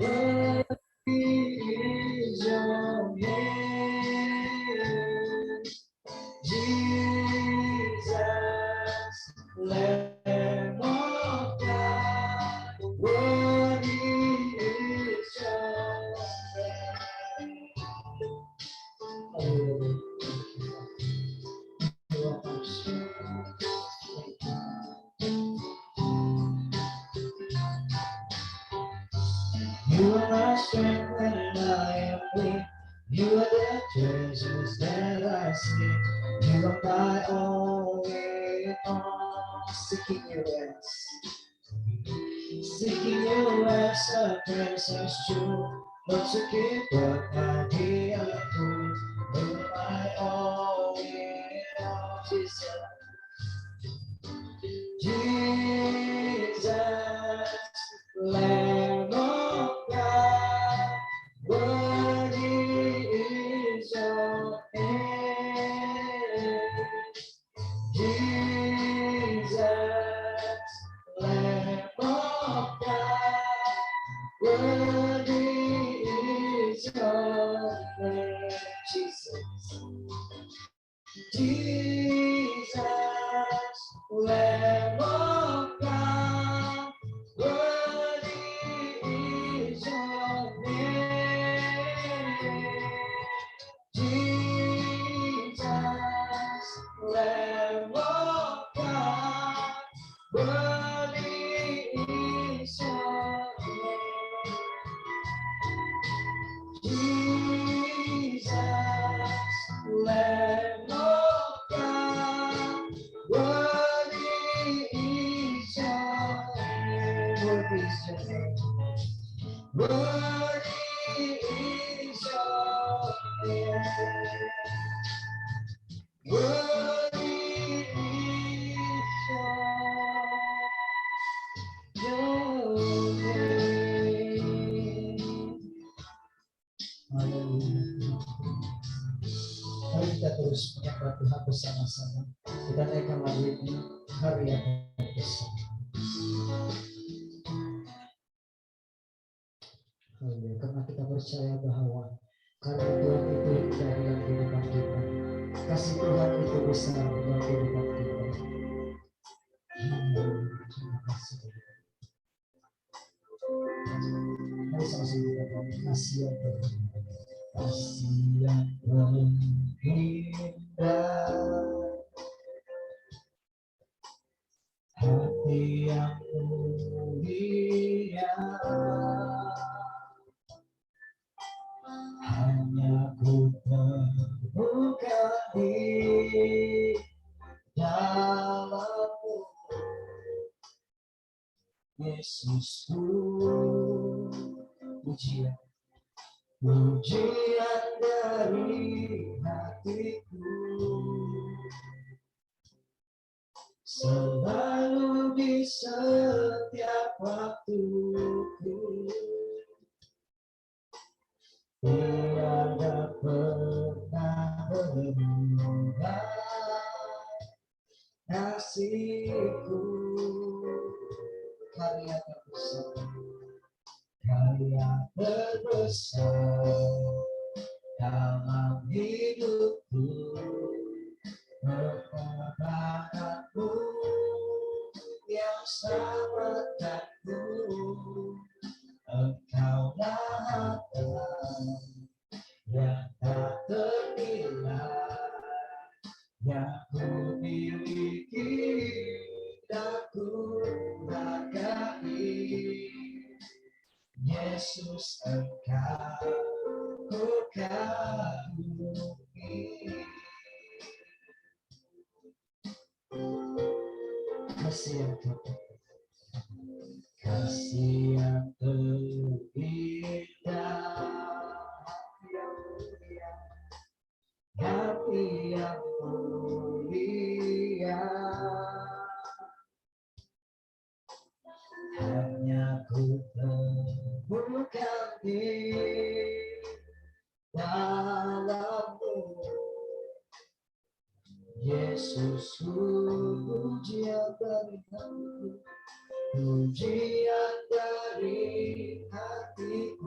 is your name, Jesus, Lamb of God. Worthy is your name. You are my strength when I am weak. You are the treasures that I see. You are my all in all. Seeking your rest. Seeking your rest, a presence true. Not to give up my day of food. You are my all in all. Jesus. Jesus, Lamb of God, worthy is your name. Jesus, Lamb of God, worthy is your name. Jesus. Jesus, Lamb of God, worthy is your name. Jesus, Lamb of God, worthy is your name. Jesus, Lamb of God, worthy is your name. Worthy is your name. Worthy is your name. Worthy is your name. Haleluya. Mari kita terus menyembah Tuhan bersama-sama. Kita naikkan lagu ini, hari yang bersama. Haleluya. Karena kita percaya bahwa karena Tuhan itu indah dalam kehidupan kita, kasih Tuhan itu besar dalam kehidupan kita. Terima kasih. Mari sama-sama kita bangun kasih yang berindah. Kasih yang berindah, hati yang mulia, hanya ku temukan di dalammu, Yesusku. Pujian dari hatiku, selalu di setiap waktuku, tiada pernah berubah kasihku. Karya terbesar dalam hidupku, pengorbananmu yang selamatkanku. Engkaulah harta yang tak ternilai, yang ku miliki dan ku hargai. Yesus, Engkau ku kagumi. Kasih yang terindah, hati yang mulia, hanya ku temukan di dalammu, Yesus. Pujian dari hatiku, pujian dari hatiku.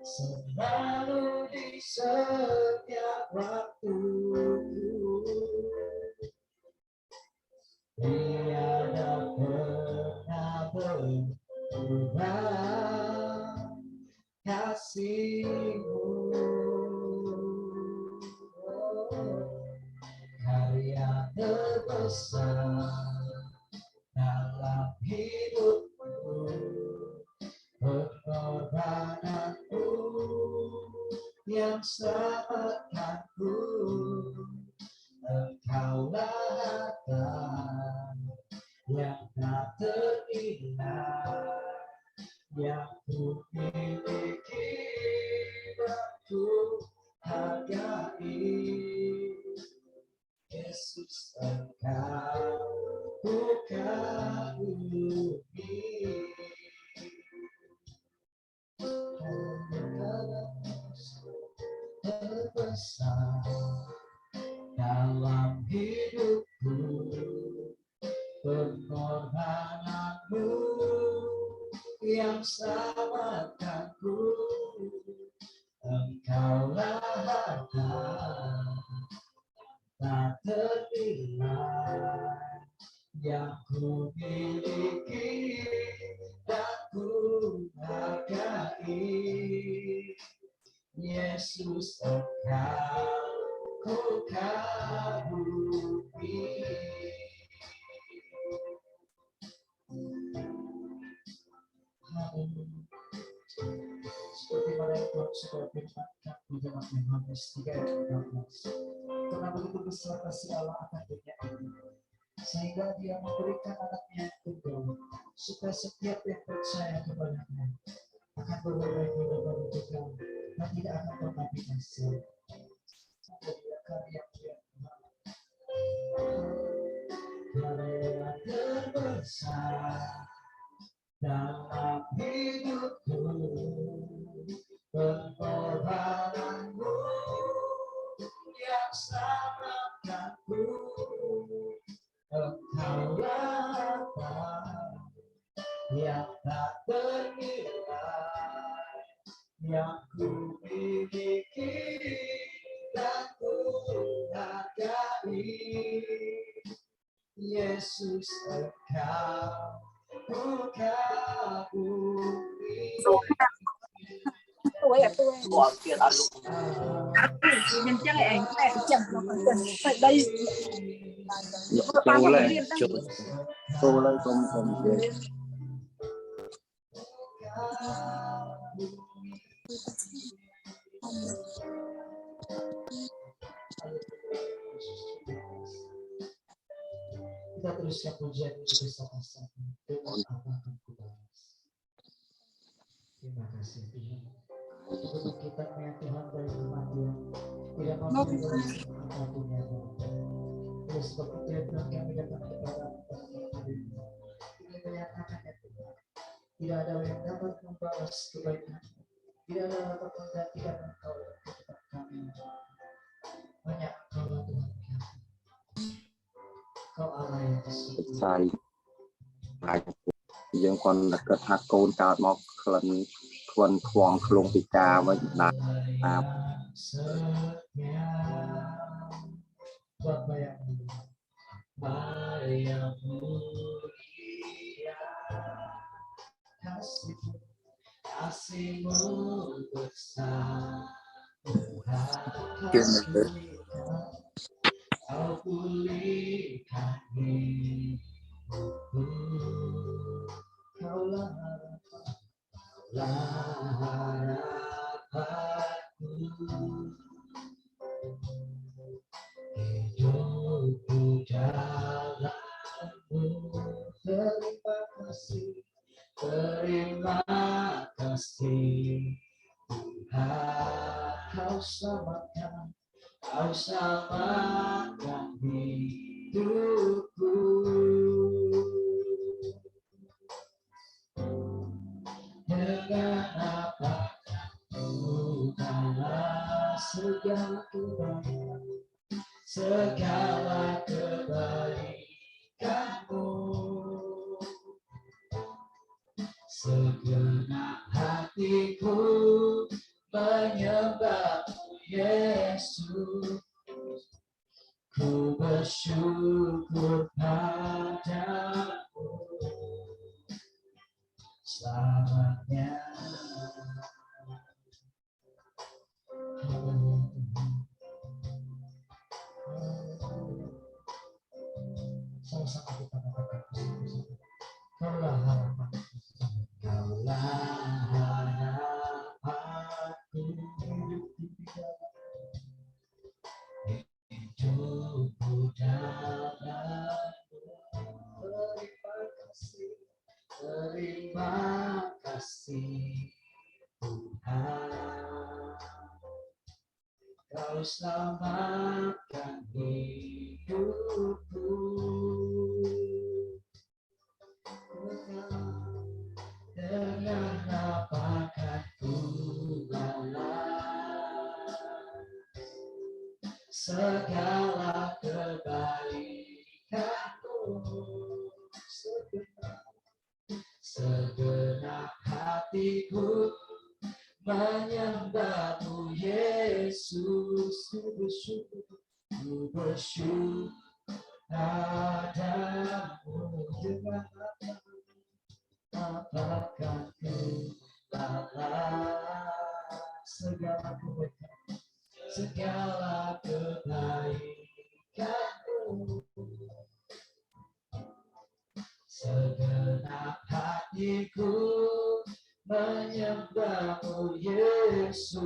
selalu di setiap waktu. Tiada pernah berubah kasih-Mu. Karya terbesar dalam hidupku, pengorbananmu yang selamatkanku. Engkaulah harta yang tak ternilai, yang ku miliki dan ku hargai. Yesus, Engkau ku kagumi. Terbesar dalam hidupku, pengorbananmu yang selamatkanku. Engkaulah harta tak ternilai yang ku miliki dan ku hargai. Yesus, Engkau ku kagumi. Seperti mana yang Tuhan sudah firmankan di dalam Yohanes 3:16. Karena begitu besar kasih Allah akan dunia ini, sehingga Dia memberikan anaknya yang tunggal, supaya setiap yang percaya kepadanya akan beroleh hidup baru kekal dan tidak akan pernah binasa. Menjadi karya Tuhan. Karya terbesar dalam hidupku, pengorbananmu yang selamatkanku. Engkaulah harta yang tak ternilai, yang ku miliki dan ku hargai. Yesus, Engkau ku kagumi. Tôi nhân chắc là anh chẳng có cần phải đây Tôi lên không về. Kita teruskan pujian ini bersama-sama. Dengan apa akan ku balas. Terima kasih Tuhan. Untuk kita punya Tuhan dari kematian, tidak mau meninggalkan apapun yang ada. Oleh sebab itu ya Tuhan, kami datang kepada hari ini. Ini menyatakan ya Tuhan, tidak ada yang dapat membalas kebaikan, tidak ada yang dapat menggantikan Engkau dalam kehidupan kami. Banyak Engkau Tuhan kami. Kau Allah yang Saiយើងគាត់គិតថាកូនកើតមកក្លិនខ្វិនខ្វងខ្លួនពិការវិញណាតាម Bapa yang mulia, kasih-Mu besar, Tuhan Kau pulihkan hidupku. Kaulah harapanku, hidupku dalam-Mu. Terima kasih Tuhan, Kau selamatkan hidupku. Dengan apa ku balas segala kebaikan-Mu. Segenap hatiku menyembahmu Yesus. Ku bersyukur padamu selamanya. Sama-sama kita katakan bersama-sama. Kaulah harapan, kaulah harapanku, hidupku dalammu. Terima kasih Tuhan, Kau selamatkan hidupku. Dengan apa kan ku balas segala kebaikanmu. Segenap hatiku menyembahmu Yesus. Ku bersyukur padamu. Dengan apakah ku balas segala kebaikan, segala kebaikanmu. Segenap hatiku menyembahmu Yesus.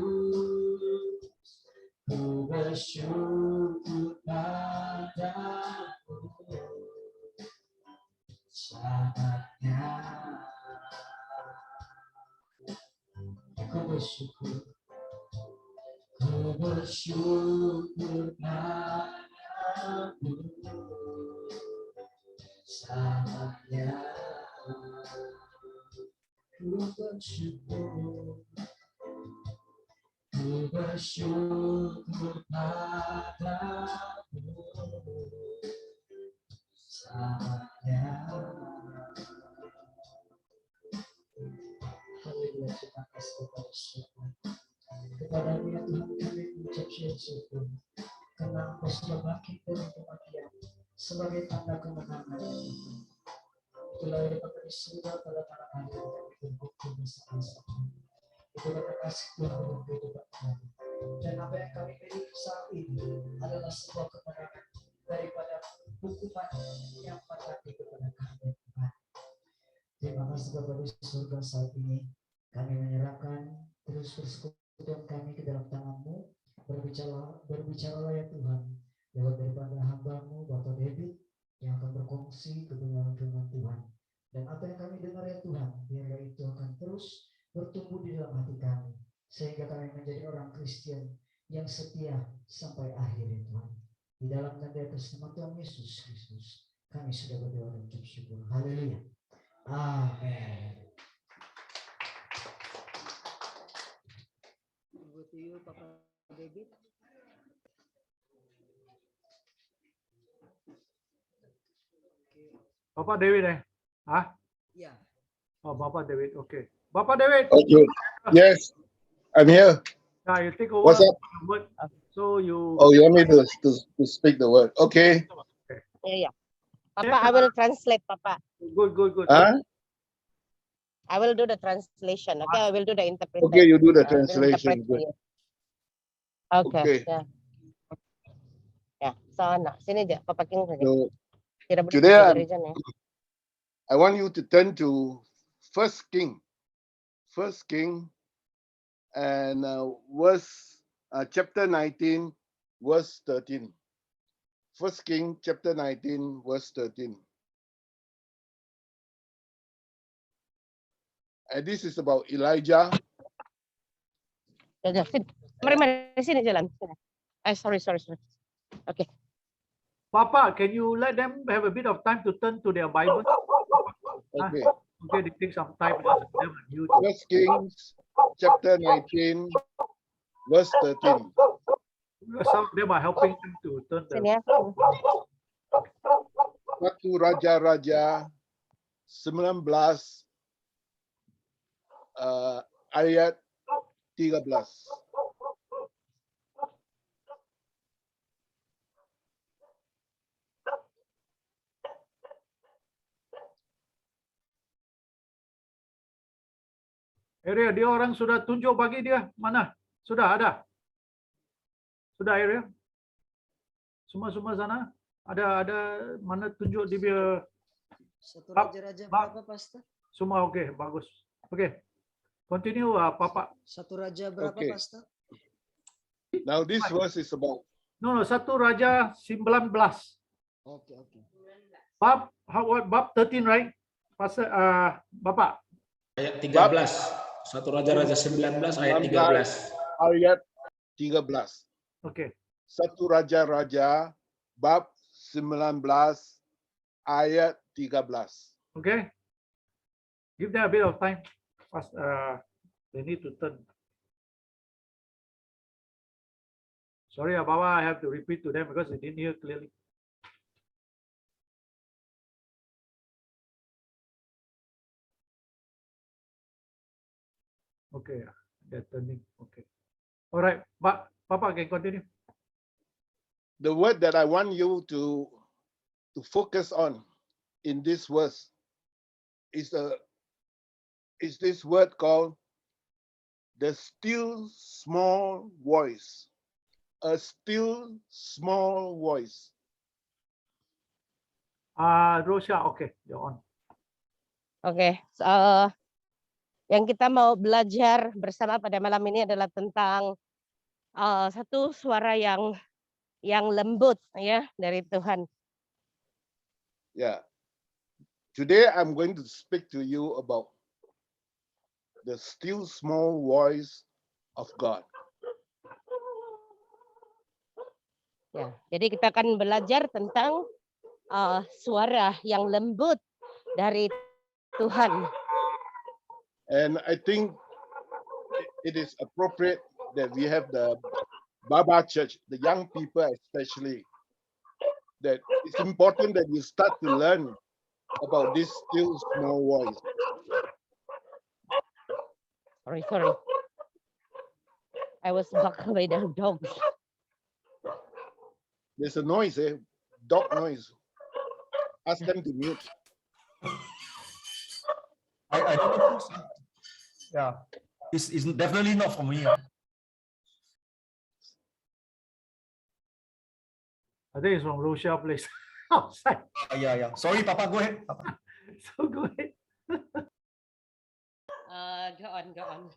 Ku bersyukur padamu selamanya. Ku bersyukur padamu selamanya. Ku bersyukur padamu selamanya. Haleluya, terima kasih kepada Tuhan. Kepada-Mu ya Tuhan kami mengucap syukur karena Engkau sudah bangkit dari kematian sebagai tanda kemenangan. Itulah yang kami sudah pada malam hari kami berbukti bersama-sama. Itulah kasih Tuhan dalam kehidupan kami. Dan apa yang kami miliki saat ini adalah sebuah kemenangan daripada hukuman yang mengganti kepada kami Tuhan. Terima kasih kepada surga saat ini. Kami menyerahkan terus persekutuan kami ke dalam tangan-Mu. Berbicaralah ya Tuhan lewat daripada hamba-Mu Bapak David yang akan berkongsi kebenaran firman Tuhan. Dan apa yang kami dengar ya Tuhan, biarlah itu akan terus bertumbuh di dalam hati kami sehingga kami menjadi orang Kristen yang setia sampai akhir ya Tuhan. Di dalam dan di atas nama Tuhan Yesus Kristus kami sudah berdoa dan mengucap syukur. Haleluya. Amin. Over to you, Papa David. Bapak David Ah? Yeah. Oh, Bapak David. Okay. Bapak David. Okay. Yes, I'm here. Now you take over. What's up? the word. So you. Oh, you want me to speak the word? Okay. Yeah. Papa, I will translate, Papa. Good. Huh? I will do the translation. Okay, I will do the interpretation. Okay, you do the I will translation. interpret for Good. you. Okay. Okay. Yeah. Ya, sana. Sini aja, Papa King saja. So Tidak boleh today tiga region ya. I want you to turn to First King, and chapter 19, verse 13. First King, chapter 19, verse 13. And this is about Elijah. Ya, sini. Mari sini jalan. Sorry. Okay. Papa, can you let them have a bit of time to turn to their Bible? Okay. Okay, they take some time. First Kings, chapter 19, verse 13. Some of them are helping them to turn the. Sini ya. Satu Raja-Raja 19 ayat 13. Area dia orang sudah tunjuk bagi dia mana? Sudah ada. Sudah area. Semua sana ada mana tunjuk di dia. Satu Bab- raja-raja bab- berapa, Pastor? Semua okey, bagus. Okey. Continue Papa. Satu raja berapa, Okay. Pastor? Now this verse is about No, 1 Raja 19. Oke, oke. Bab 13, right? Pasal Bapak. Ayat 13. 1 Raja-Raja 19 ayat 13. ayat 13. Okey. 1 Raja-Raja bab 19 ayat 13. Okay. Give them a bit of time. First, they need to turn. Sorry, Baba, I have to repeat to them because they didn't hear clearly. Okay, they're turning. Okay. All right, Papa can continue. The word that I want you to focus on in this verse is this word called the still small voice. A still small voice. Rosha, okay, you're on. Oke, yang kita mau belajar bersama pada malam ini adalah tentang satu suara yang lembut ya dari Tuhan. Yeah. Today I'm going to speak to you about the still small voice of God. Ya, jadi kita akan belajar tentang suara yang lembut dari Tuhan. And I think it is appropriate that we have the Baba Church, the young people especially, that it's important that you start to learn about this still small voice. Sorry. I was bucked by the dogs. There's a noise, dog noise. Ask them to mute. I don't know. Yeah, it's definitely not for me. I think it's from Rosha place outside. Yeah. Sorry, Papa, go ahead. Papa. So go ahead. Go on.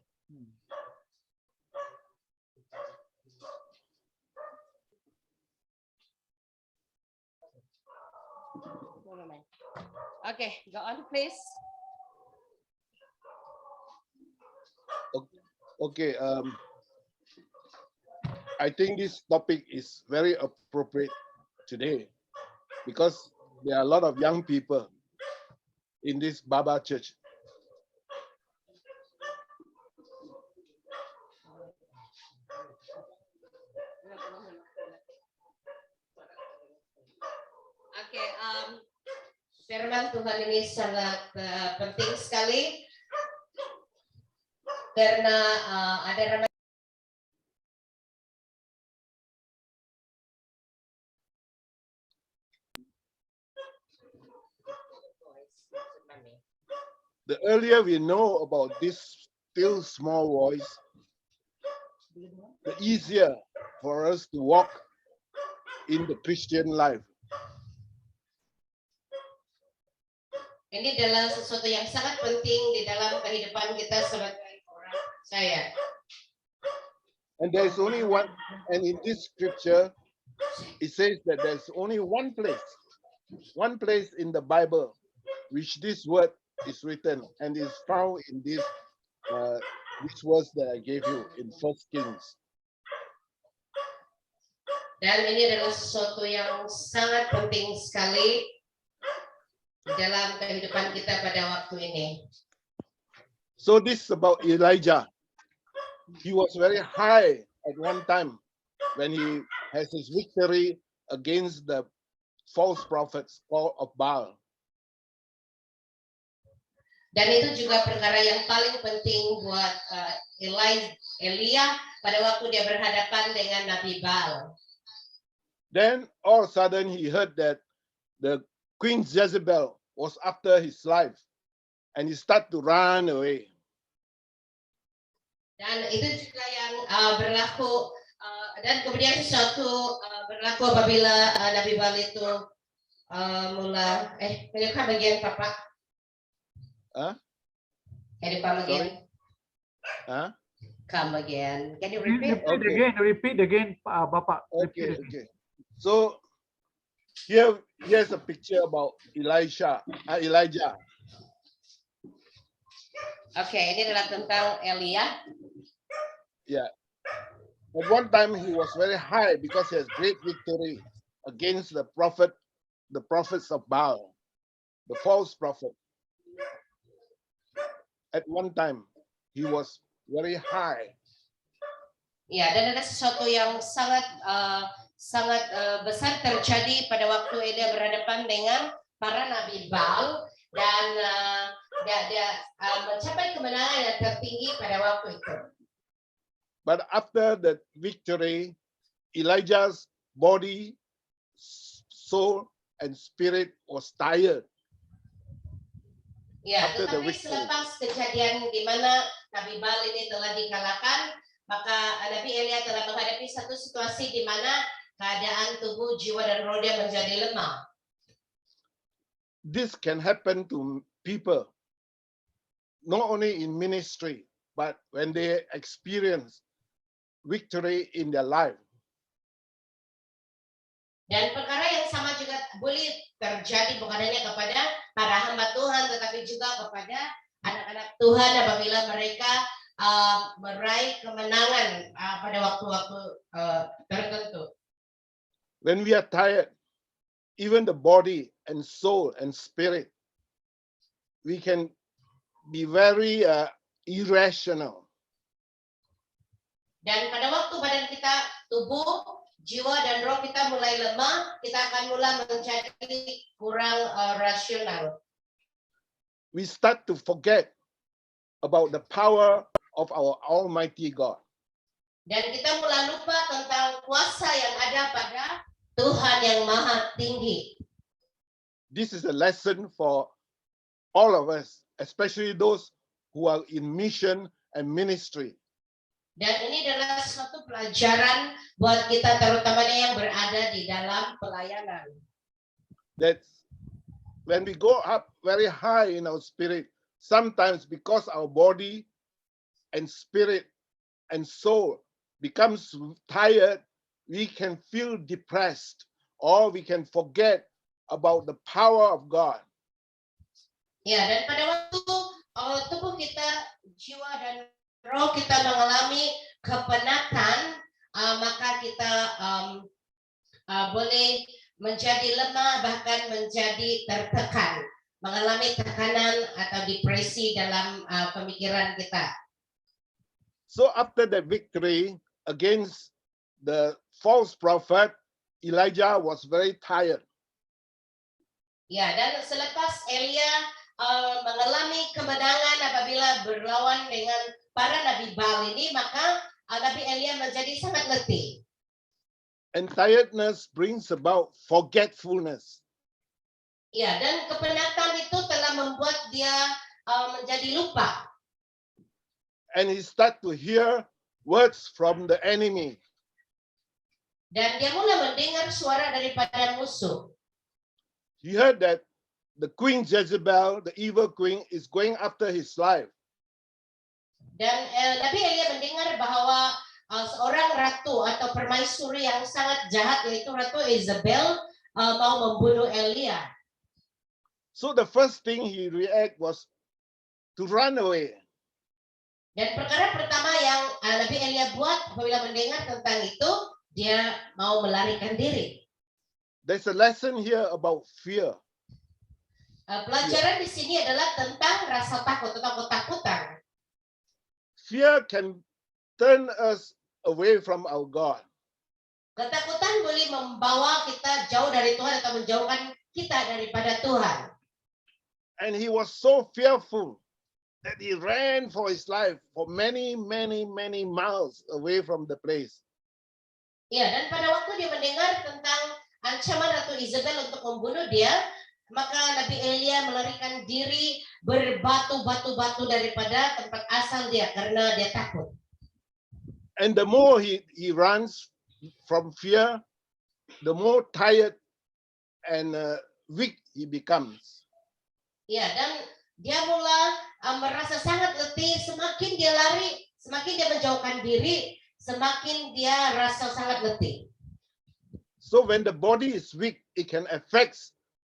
Okay, go on, please. Okay, I think this topic is very appropriate today because there are a lot of young people in this Baba Church. Oke, firman Tuhan ini sangat penting sekali karena ada The earlier we know about this still small voice, the easier for us to walk in the Christian life. Ini adalah sesuatu yang sangat penting di dalam kehidupan kita sebagai orang percaya. And there's only one, and in this scripture, it says that there's only one place in the Bible which this word is written and is found in this verse that I gave you in 1 Kings. Dan ini adalah sesuatu yang sangat penting sekali dalam kehidupan kita pada waktu ini. So this is about Elijah. He was very high at one time when he has his victory against the false prophets of Baal. Dan itu juga perkara yang paling penting buat Elia pada waktu dia berhadapan dengan Nabi Baal. Then all of a sudden he heard that the Queen Jezebel was after his life, and he started to run away. Dan itu juga yang berlaku, dan kemudian sesuatu berlaku apabila Nabi Baal itu menyekat bagian Papa. Huh? Can you come again? Huh? Come again. Can you repeat? Repeat again, Bapak. Okay, okay. So here's a picture about Elijah. Oke, ini adalah tentang Elia. Yeah. At one time he was very high because he has great victory against the prophets of Baal, the false prophet. At one time he was very high. Ya, dan ada sesuatu yang sangat besar terjadi pada waktu Elia berhadapan dengan para nabi Baal, dan dia mencapai kemenangan yang tertinggi pada waktu itu. But after the victory, Elijah's body, soul, and spirit was tired. Ya, After the tetapi victory. selepas kejadian di mana Nabi Baal ini telah dikalahkan, maka Nabi Elia telah menghadapi satu situasi di mana keadaan tubuh, jiwa, dan roh dia menjadi lemah. This can happen to people, not only in ministry, but when they experience victory in their life. Dan perkara yang sama juga boleh terjadi bukan hanya kepada para hamba Tuhan, tetapi juga kepada anak-anak Tuhan apabila mereka meraih kemenangan pada waktu-waktu tertentu. When we are tired, even the body and soul and spirit, we can be very irrational. Dan pada waktu badan kita, tubuh, jiwa, dan roh kita mulai lemah, kita akan mulai menjadi kurang rasional. We start to forget about the power of our Almighty God. Dan kita mulai lupa tentang kuasa yang ada pada Tuhan yang Maha Tinggi. This is a lesson for all of us, especially those who are in mission and ministry. Dan ini adalah suatu pelajaran buat kita, terutamanya yang berada di dalam pelayanan. That when we go up very high in our spirit, sometimes because our body and spirit and soul becomes tired, we can feel depressed, or we can forget about the power of God. Ya, dan pada waktu tubuh kita, jiwa, dan roh kita mengalami kepenatan, maka kita boleh menjadi lemah, bahkan menjadi tertekan, mengalami tekanan atau depresi dalam pemikiran kita. So after the victory against the false prophet, Elijah was very tired. Ya, dan selepas Elia mengalami kemenangan apabila berlawan dengan para nabi Baal ini, maka Nabi Elia menjadi sangat letih. And tiredness brings about forgetfulness. Ya, dan kepenatan itu telah membuat dia menjadi lupa. And he start to hear words from the enemy. Dan dia mulai mendengar suara daripada musuh. He heard that the Queen Jezebel, the evil queen, is going after his life. Dan Nabi Elia mendengar bahwa seorang ratu atau permaisuri yang sangat jahat, yaitu Ratu Isabel, mau membunuh Elia. So the first thing he react was to run away. Dan perkara pertama yang Nabi Elia buat apabila mendengar tentang itu, dia mau melarikan diri. There's a lesson here about fear. Pelajaran di sini adalah tentang rasa takut atau ketakutan. Fear can turn us away from our God. Ketakutan boleh membawa kita jauh dari Tuhan atau menjauhkan kita daripada Tuhan. And he was so fearful that he ran for his life for many miles away from the place. Ya, dan pada waktu dia mendengar tentang ancaman Ratu Isabel untuk membunuh dia, maka Nabi Elia melarikan diri berbatu-batu daripada tempat asal dia karena dia takut. And the more he runs from fear, the more tired and weak he becomes. Ya, dan dia mulai merasa sangat letih. Semakin dia lari, semakin dia menjauhkan diri, semakin dia rasa sangat letih. So when the body is weak, it can affect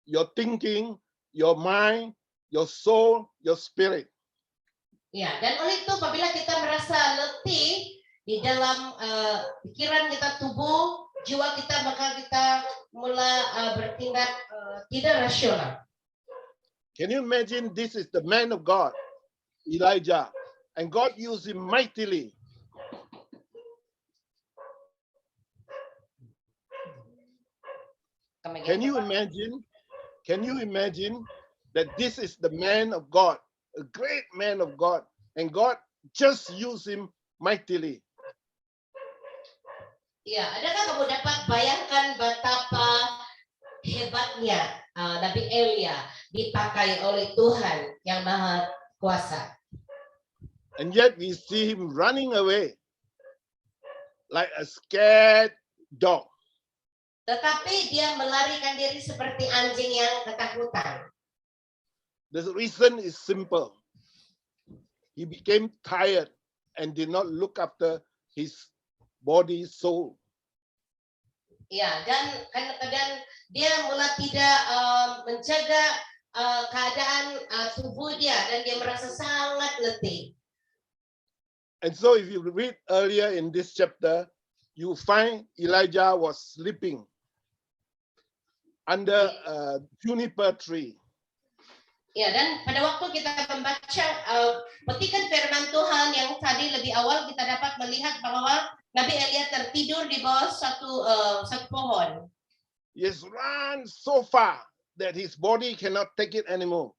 your thinking, your mind, your soul, your spirit. Ya, dan oleh itu apabila kita merasa letih di dalam pikiran kita, tubuh, jiwa kita, maka kita mulai bertindak tidak rasional. Can you imagine this is the man of God, Elijah, and God used him mightily. Can you imagine that this is the man of God, a great man of God, and God just used him mightily. Ya, adakah kamu dapat bayangkan betapa hebatnya Nabi Elia dipakai oleh Tuhan yang Maha Kuasa? And yet we see him running away like a scared dog. Tetapi dia melarikan diri seperti anjing yang ketakutan. The reason is simple. He became tired and did not look after his body, soul. Ya, dan dia mulai tidak menjaga keadaan tubuh dia dan dia merasa sangat letih. And so if you read earlier in this chapter, you find Elijah was sleeping under a juniper tree. Ya, dan pada waktu kita membaca petikan firman Tuhan yang tadi lebih awal, kita dapat melihat bahwa Nabi Elia tertidur di bawah satu pohon. He has run so far that his body cannot take it anymore.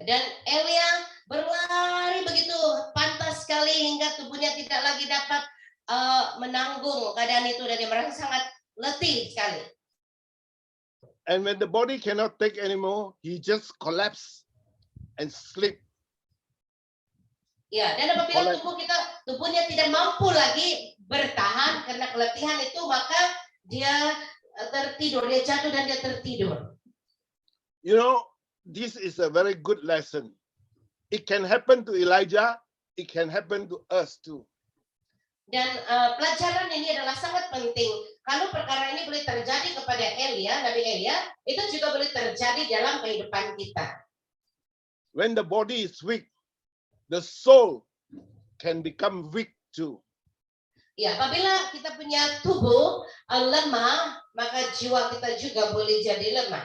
Dan Elia berlari begitu pantas sekali hingga tubuhnya tidak lagi dapat menanggung keadaan itu dan dia merasa sangat letih sekali. And when the body cannot take anymore, he just collapse and sleep. Ya, dan apabila tubuhnya tidak mampu lagi bertahan karena keletihan itu, maka dia tertidur, dia jatuh dan dia tertidur. You know, this is a very good lesson. It can happen to Elijah, it can happen to us too. Dan pelajaran ini adalah sangat penting. Kalau perkara ini boleh terjadi kepada Elia, Nabi Elia, itu juga boleh terjadi dalam kehidupan kita. When the body is weak, the soul can become weak too. Ya, apabila kita punya tubuh lemah, maka jiwa kita juga boleh jadi lemah.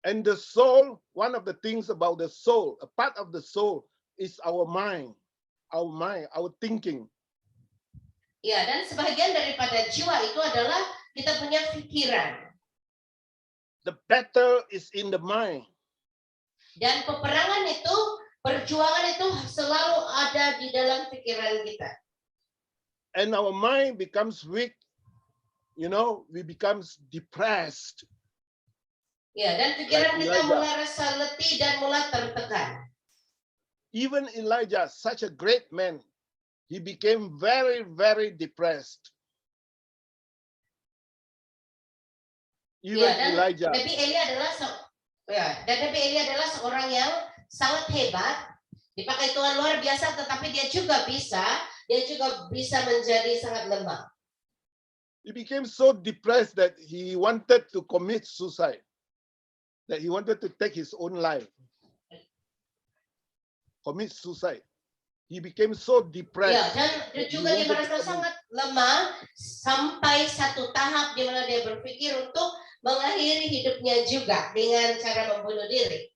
And the soul, one of the things about the soul, a part of the soul is our mind, our thinking. Ya, dan sebagian daripada jiwa itu adalah kita punya pikiran. The battle is in the mind. Dan peperangan itu, perjuangan itu selalu ada di dalam pikiran kita. And our mind becomes weak, you know, we becomes depressed. Ya, dan pikiran kita mulai rasa letih dan mulai tertekan. Even Elijah, such a great man, he became very depressed. Even Elijah. Nabi Elia adalah seorang yang sangat hebat, dipakai Tuhan luar biasa, tetapi dia juga bisa menjadi sangat lemah. He became so depressed that he wanted to commit suicide, that he wanted to take his own life. Commit suicide. He became so depressed. Ya, dan juga dia merasa sangat lemah sampai satu tahap di mana dia berpikir untuk mengakhiri hidupnya juga dengan cara membunuh diri.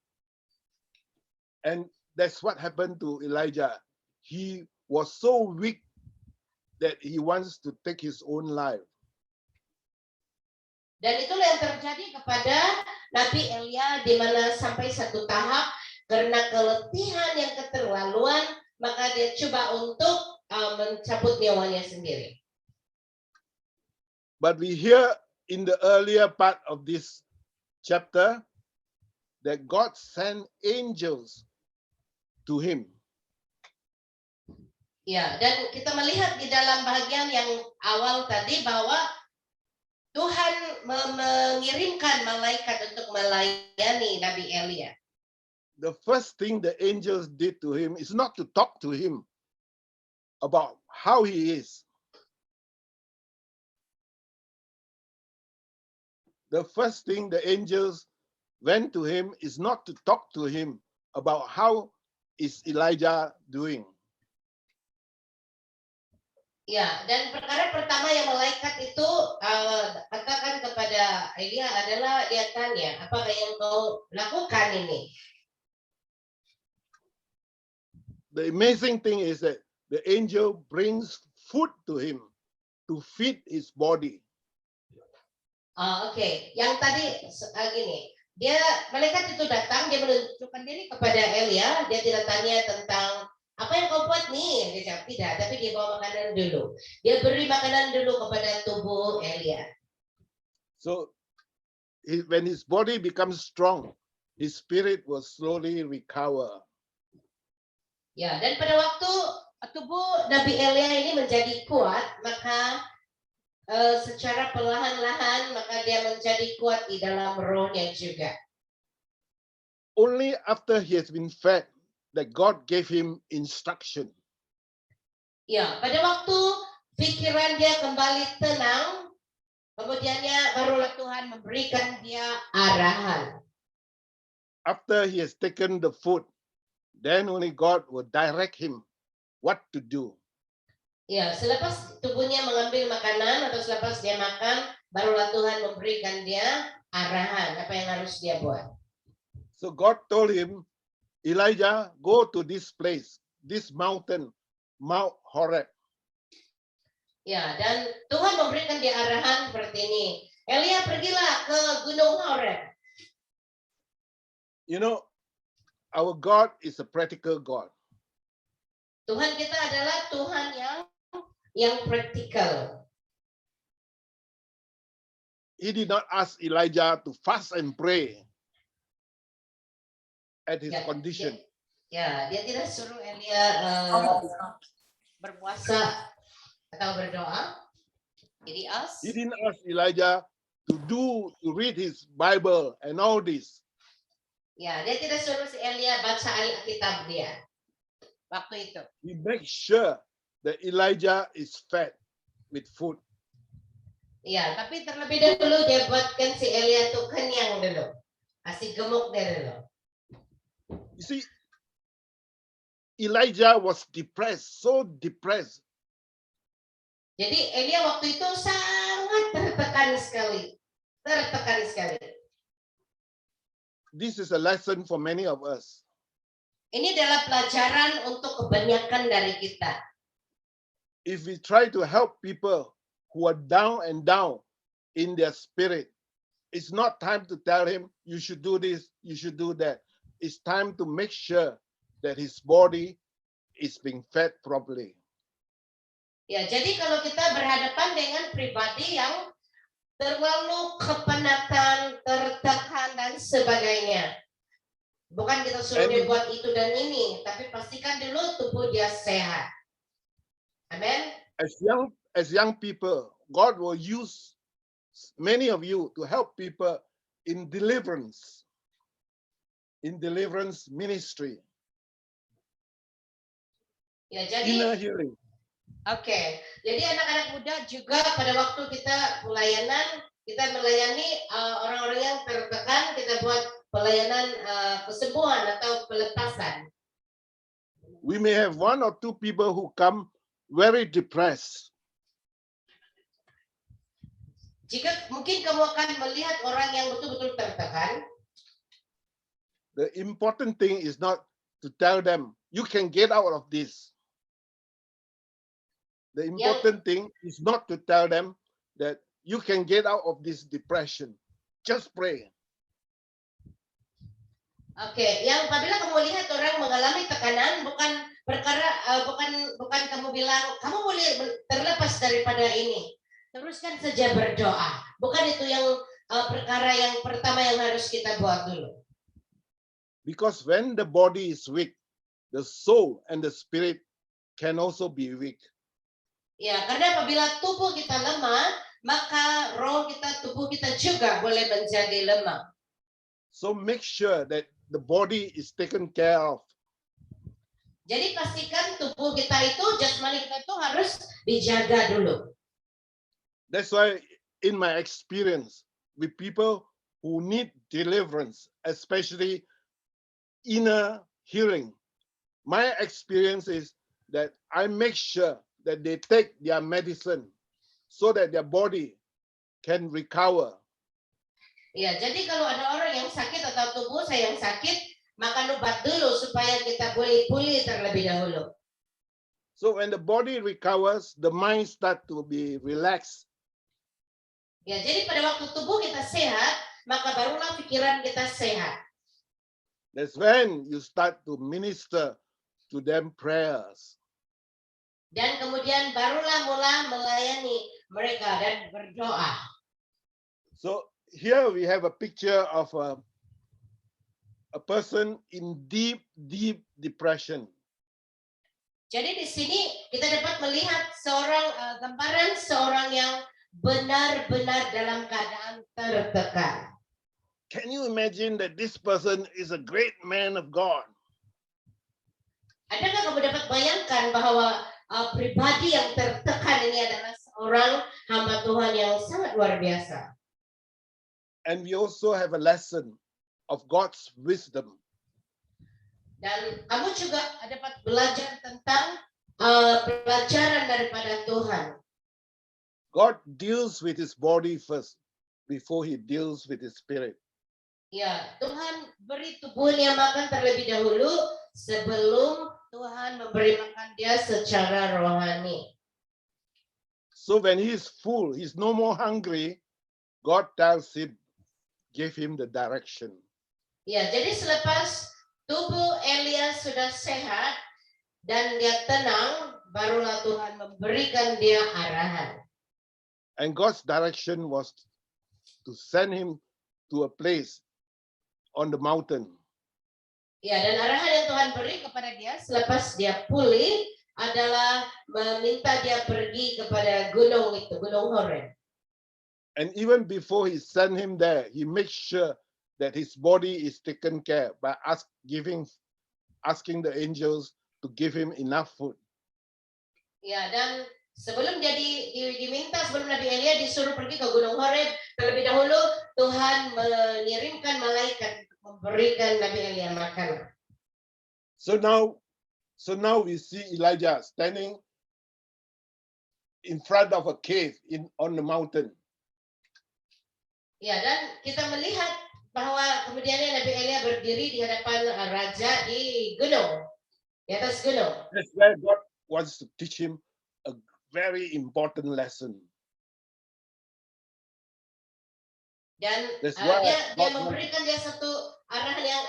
And that's what happened to Elijah. He was so weak that he wants to take his own life. Dan itulah yang terjadi kepada Nabi Elia, di mana sampai satu tahap karena keletihan yang keterlaluan, maka dia coba untuk mencabut nyawanya sendiri. But we hear in the earlier part of this chapter that God sent angels to him. Ya, dan kita melihat di dalam bagian yang awal tadi bahwa Tuhan mengirimkan malaikat untuk melayani Nabi Elia. The first thing the angels did to him is not to talk to him about how he is. The first thing the angels went to him is not to talk to him about how is Elijah doing. Ya, dan perkara pertama yang malaikat itu katakan kepada Elia adalah dia tanya, apa yang kau lakukan ini? The amazing thing is that the angel brings food to him to feed his body. Oke. Yang tadi gini, malaikat itu datang, dia menunjukkan diri kepada Elia, dia tidak tanya tentang apa yang kau buat nih, dia jawab tidak, tapi dia bawa makanan dulu. Dia beri makanan dulu kepada tubuh Elia. So when his body becomes strong, his spirit will slowly recover. Ya, dan pada waktu tubuh Nabi Elia ini menjadi kuat, maka secara perlahan-lahan maka dia menjadi kuat di dalam rohnya juga. Only after he has been fed that God gave him instruction. Ya, pada waktu pikiran dia kembali tenang, kemudiannya barulah Tuhan memberikan dia arahan. After he has taken the food, then only God will direct him what to do. Ya, selepas tubuhnya mengambil makanan atau selepas dia makan, barulah Tuhan memberikan dia arahan apa yang harus dia buat. So God told him, Elijah, go to this place, this mountain, Mount Horeb. Ya, dan Tuhan memberikan dia arahan seperti ini. Elia, pergilah ke Gunung Horeb. You know, our God is a practical God. Tuhan kita adalah Tuhan yang praktikal. He did not ask Elijah to fast and pray at his condition. Dia tidak suruh Elia berpuasa atau berdoa. He didn't ask Elijah to read his Bible and all this. Ya, dia tidak suruh si Elia baca Alkitab dia waktu itu. He makes sure that Elijah is fed with food. Ya, tapi terlebih dahulu dia buatkan si Elia itu kenyang dulu, kasih gemuk dia dulu. You see, Elijah was depressed, so depressed. Jadi Elia waktu itu sangat tertekan sekali. This is a lesson for many of us. Ini adalah pelajaran untuk kebanyakan dari kita. If we try to help people who are down and down in their spirit, it's not time to tell him, you should do this, you should do that. It's time to make sure that his body is being fed properly. Ya, jadi kalau kita berhadapan dengan pribadi yang terlalu kepenatan, tertekan dan sebagainya, bukan kita suruh dia buat itu dan ini, tapi pastikan dulu tubuh dia sehat. Amen. As young people, God will use many of you to help people in deliverance ministry. Ya, jadi Inner healing. Oke, jadi anak-anak muda juga pada waktu kita pelayanan, kita melayani orang-orang yang tertekan, kita buat pelayanan kesembuhan atau pelepasan. We may have one or two people who come very depressed. Jika mungkin kamu akan melihat orang yang betul-betul tertekan, the important thing is not to tell them, you can get out of this. The important thing is not to tell them that you can get out of this depression. Just pray. Oke, yang apabila kamu lihat orang mengalami tekanan, bukan perkara bukan kamu bilang kamu boleh terlepas daripada ini. Teruskan saja berdoa. Bukan itu yang perkara yang pertama yang harus kita buat dulu. Because when the body is weak, the soul and the spirit can also be weak. Ya, karena apabila tubuh kita lemah, maka roh kita, tubuh kita juga boleh menjadi lemah. So make sure that the body is taken care of. Jadi pastikan tubuh kita itu, jasmani kita itu harus dijaga dulu. That's why in my experience with people who need deliverance, especially inner healing, my experience is that I make sure that they take their medicine so that their body can recover. Ya, jadi kalau ada orang yang sakit atau tubuh saya yang sakit, makan obat dulu supaya kita boleh pulih terlebih dahulu. So when the body recovers, the mind start to be relaxed. Ya, jadi pada waktu tubuh kita sehat, maka barulah pikiran kita sehat. That's when you start to minister to them prayers. Dan kemudian barulah mula melayani mereka dan berdoa. So here we have a picture of a person in deep depression. Jadi di sini kita dapat melihat gambaran seorang yang benar-benar dalam keadaan tertekan. Can you imagine that this person is a great man of God? Adakah kamu dapat bayangkan bahwa pribadi yang tertekan ini adalah seorang hamba Tuhan yang sangat luar biasa? And we also have a lesson of God's wisdom. Dan kamu juga dapat belajar tentang pelajaran daripada Tuhan. God deals with his body first before he deals with his spirit. Ya, Tuhan beri tubuhnya makan terlebih dahulu sebelum Tuhan memberi makan dia secara rohani. So when he is full, he's no more hungry, God tells him, give him the direction. Ya, jadi selepas tubuh Elia sudah sehat dan dia tenang, barulah Tuhan memberikan dia arahan. And God's direction was to send him to a place on the mountain. Ya, dan arahan yang Tuhan beri kepada dia selepas dia pulih adalah meminta dia pergi kepada gunung itu, Gunung Horeb. And even before he sent him there, he makes sure that his body is taken care by asking the angels to give him enough food. Ya, dan sebelum dia diminta, sebelum Nabi Elia disuruh pergi ke Gunung Horeb, terlebih dahulu Tuhan mengirimkan malaikat untuk memberikan Nabi Elia makan. So now we see Elijah standing in front of a cave on the mountain. Ya, dan kita melihat bahwa kemudian Nabi Elia berdiri di hadapan raja di gunung, di atas gunung. That's where God wants to teach him a very important lesson. Dan dia memberikan dia satu arahan yang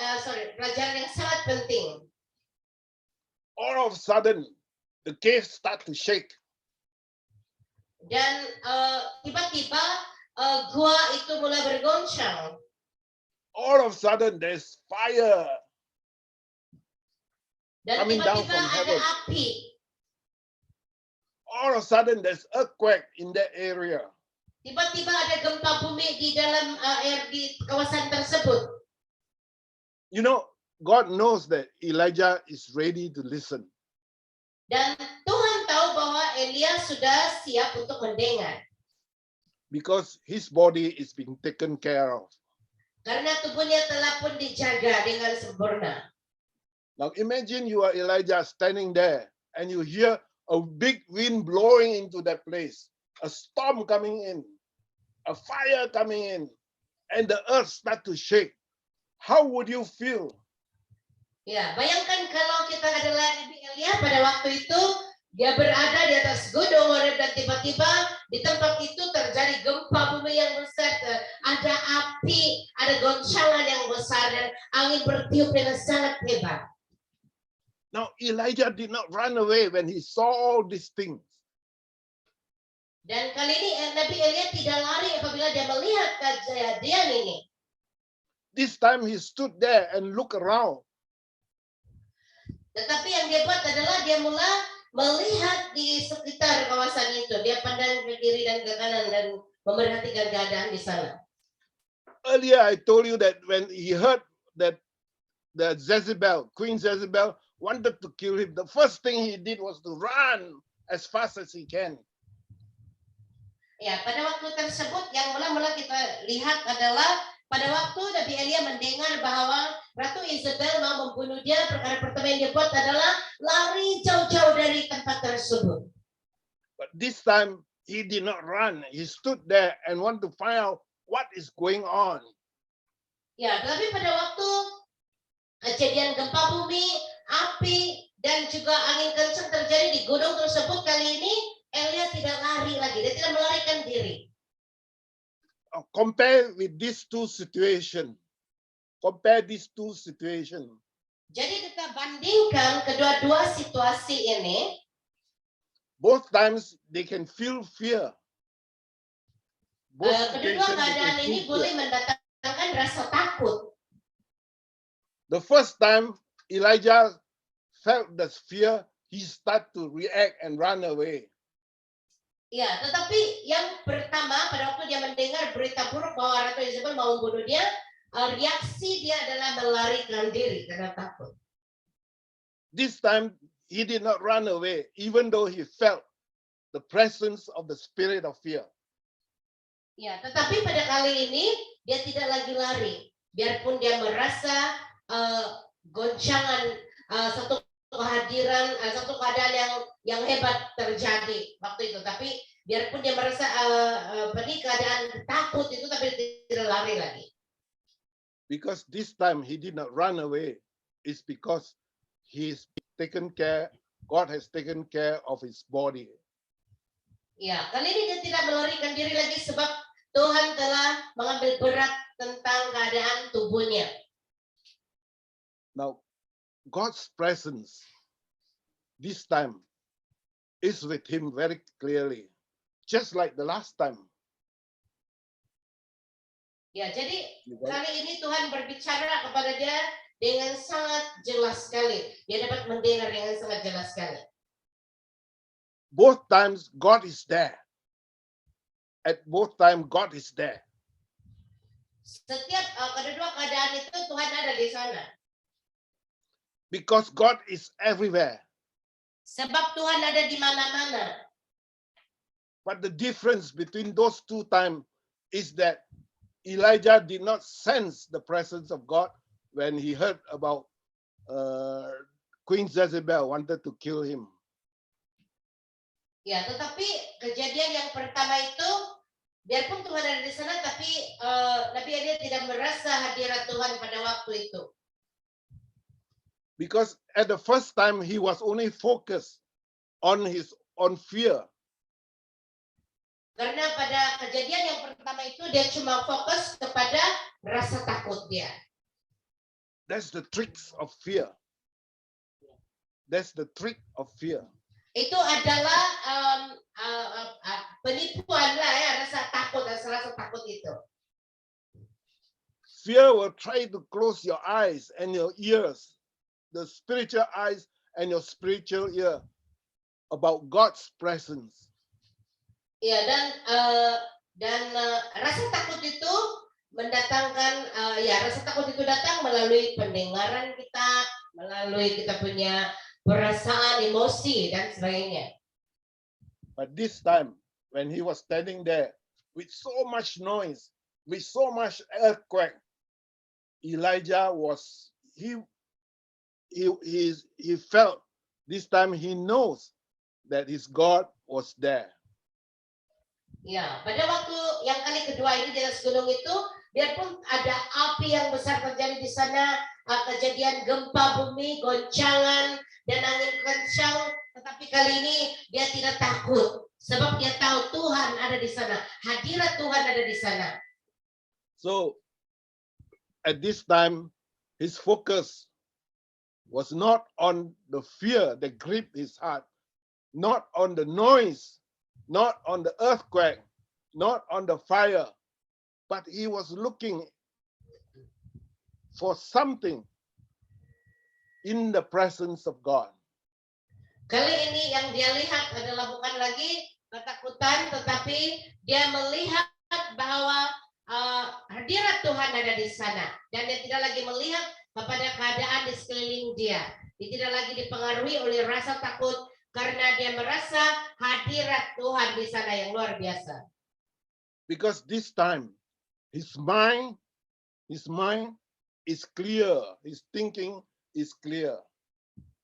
pelajaran yang sangat penting. All of a sudden, the cave start to shake. Dan tiba-tiba gua itu mulai bergoncang. All of a sudden, there's fire. Dan tiba-tiba ada api. All of a sudden, there's earthquake in that area. Tiba-tiba ada gempa bumi di dalam di kawasan tersebut. You know, God knows that Elijah is ready to listen. Dan Tuhan tahu bahwa Elia sudah siap untuk mendengar. Because his body is being taken care of. Karena tubuhnya telah pun dijaga dengan sempurna. Now imagine you are Elijah standing there and you hear a big wind blowing into that place, a storm coming in, a fire coming in, and the earth start to shake. How would you feel? Ya, bayangkan kalau kita adalah Nabi Elia pada waktu itu, dia berada di atas gunung Horeb dan tiba-tiba di tempat itu terjadi gempa bumi yang besar, ada api, ada goncangan yang besar dan angin bertiup dengan sangat hebat. Now Elijah did not run away when he saw all these things. Dan kali ini Nabi Elia tidak lari apabila dia melihat kejadian ini. This time he stood there and looked around. Tetapi yang dia buat adalah dia mulai melihat di sekitar kawasan itu. Dia pandang ke kiri dan ke kanan dan memerhatikan keadaan di sana. Earlier I told you that when he heard that the Jezebel, Queen Jezebel, wanted to kill him, the first thing he did was to run as fast as he can. Ya, pada waktu tersebut yang mula-mula kita lihat adalah pada waktu Nabi Elia mendengar bahwa Ratu Isabel mau membunuh dia, perkara pertama yang dia buat adalah lari jauh-jauh dari tempat tersebut. But this time he did not run. He stood there and want to find out what is going on. Ya, tetapi pada waktu kejadian gempa bumi, api, dan juga angin kencang terjadi di gunung tersebut, kali ini Elia tidak lari lagi, dia tidak melarikan diri. Compare with these two situations. Compare these two situations. Jadi kita bandingkan kedua-dua situasi ini. Both times they can feel fear. Kedua keadaan ini boleh mendatangkan rasa takut. The first time Elijah felt the fear, he started to react and run away. Ya, tetapi yang pertama pada waktu dia mendengar berita buruk bahwa Ratu Isabel mau membunuh dia, reaksi dia adalah melarikan diri karena takut. This time he did not run away, even though he felt the presence of the spirit of fear. Ya, tetapi pada kali ini dia tidak lagi lari, biarpun dia merasa goncangan satu kehadiran, satu keadaan yang hebat terjadi waktu itu. Tapi biarpun dia merasa keadaan takut itu, tapi tidak lari lagi. Because this time he did not run away, it's because he's taken care. God has taken care of his body. Ya, kali ini dia tidak melarikan diri lagi sebab Tuhan telah mengambil berat tentang keadaan tubuhnya. Now, God's presence this time is with him very clearly, just like the last time. Ya, jadi kali ini Tuhan berbicara kepada dia dengan sangat jelas sekali. Dia dapat mendengar dengan sangat jelas sekali. Both times God is there. At both times God is there. Setiap kedua keadaan itu Tuhan ada di sana. Because God is everywhere. Sebab Tuhan ada di mana-mana. But the difference between those two times is that Elijah did not sense the presence of God when he heard about Queen Jezebel wanted to kill him. Ya, tetapi kejadian yang pertama itu, biarpun Tuhan ada di sana, tapi Nabi Elia tidak merasa hadirat Tuhan pada waktu itu. Because at the first time he was only focused on his own fear. Karena pada kejadian yang pertama itu dia cuma fokus kepada rasa takut dia. That's the tricks of fear. That's the trick of fear. Itu adalah penipuan lah ya, rasa takut itu. Fear will try to close your eyes and your ears, the spiritual eyes and your spiritual ear about God's presence. Ya, dan rasa takut itu mendatangkan rasa takut itu datang melalui pendengaran kita, melalui kita punya perasaan, emosi dan sebagainya. But this time when he was standing there with so much noise, with so much earthquake, Elijah was he felt this time he knows that his God was there. Ya, pada waktu yang kali kedua ini di atas gunung itu, biarpun ada api yang besar terjadi di sana, kejadian gempa bumi, goncangan dan angin kencang, tetapi kali ini dia tidak takut sebab dia tahu Tuhan ada di sana, hadirat Tuhan ada di sana. So at this time His focus was not on the fear that gripped his heart, not on the noise, not on the earthquake, not on the fire, but he was looking for something in the presence of God. Kali ini yang dia lihat adalah bukan lagi ketakutan, tetapi dia melihat bahwa hadirat Tuhan ada di sana, dan dia tidak lagi melihat kepada keadaan di sekeliling dia. Dia tidak lagi dipengaruhi oleh rasa takut karena dia merasa hadirat Tuhan di sana yang luar biasa. Because this time his mind is clear, his thinking is clear.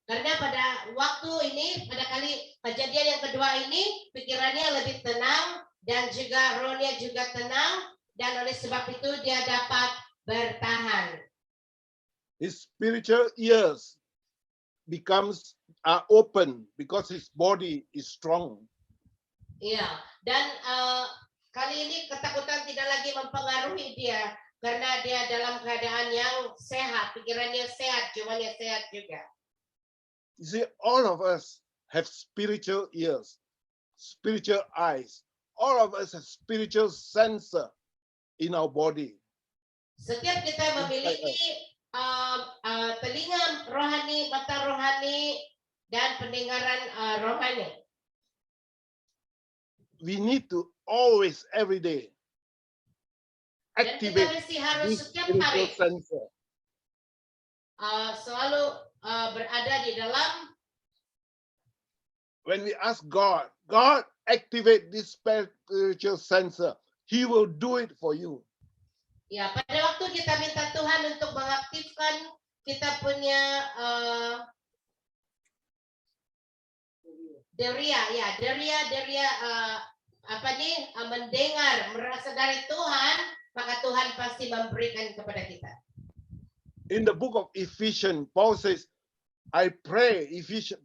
Karena pada waktu ini, pada kali kejadian yang kedua ini, pikirannya lebih tenang dan juga rohnya juga tenang, dan oleh sebab itu dia dapat bertahan. His spiritual ears are open because his body is strong. Iya, dan kali ini ketakutan tidak lagi mempengaruhi dia karena dia dalam keadaan yang sehat, pikirannya sehat, jiwanya sehat juga. You see, all of us have spiritual ears, spiritual eyes. All of us have spiritual sensor in our body. Setiap kita memiliki telinga rohani, mata rohani, dan pendengaran rohani. We need to always, every day, activate this spiritual sensor. Selalu berada di dalam. When we ask God, God activate this spiritual sensor, He will do it for you. Ya, pada waktu kita minta Tuhan untuk mengaktifkan kita punya deria mendengar, merasa dari Tuhan, maka Tuhan pasti memberikan kepada kita. In the book of Ephesians, Paul says, I pray,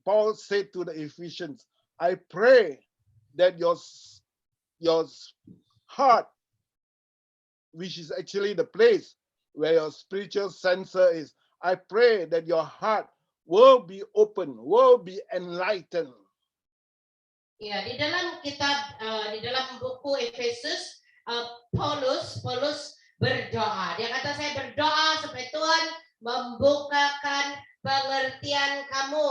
Paul said to the Ephesians, I pray that your heart, which is actually the place where your spiritual sensor is, I pray that your heart will be open, will be enlightened. Ya, di dalam kitab, di dalam buku Efesus, Paulus berdoa. Dia kata, saya berdoa supaya Tuhan membukakan pengertian kamu,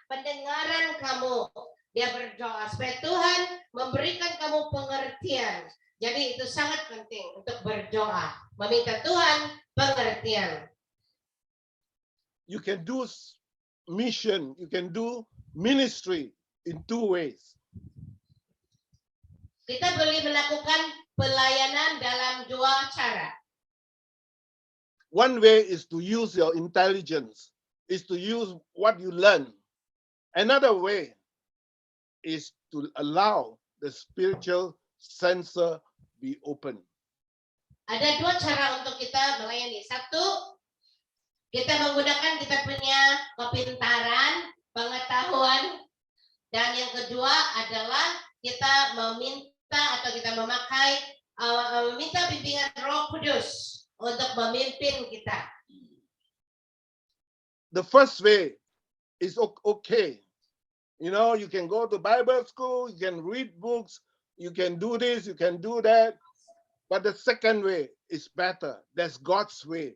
pendengaran kamu. Dia berdoa supaya Tuhan memberikan kamu pengertian. Jadi itu sangat penting untuk berdoa, meminta Tuhan pengertian. You can do mission, you can do ministry in two ways. Kita boleh melakukan pelayanan dalam dua cara. One way is to use your intelligence, is to use what you learn. Another way is to allow the spiritual sensor be open. Ada dua cara untuk kita melayani. Satu, kita menggunakan kita punya kepintaran, pengetahuan, dan yang kedua adalah kita meminta atau kita meminta bimbingan Roh Kudus untuk memimpin kita. The first way is okay. You know, you can go to Bible school, you can read books, you can do this, you can do that. But the second way is better. That's God's way.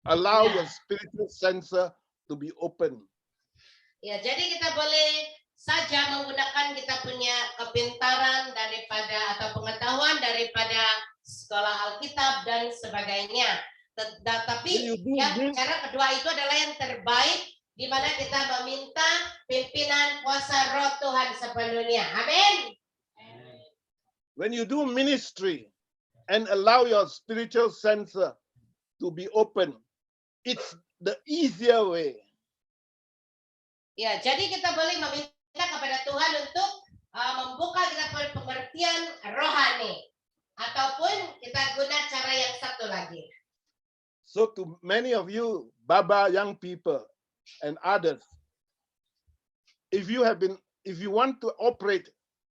Allow your spiritual sensor to be open. Ya, jadi kita boleh saja menggunakan kita punya kepintaran atau pengetahuan daripada sekolah Alkitab dan sebagainya. Tetapi cara kedua itu adalah yang terbaik, di mana kita meminta pimpinan kuasa Roh Tuhan sepenuhnya. Amin. When you do ministry and allow your spiritual sensor to be open, it's the easier way. Ya, jadi kita boleh meminta kepada Tuhan untuk membuka kita pengertian rohani, ataupun kita guna cara yang satu lagi. So to many of you, Baba young people and others, if you want to operate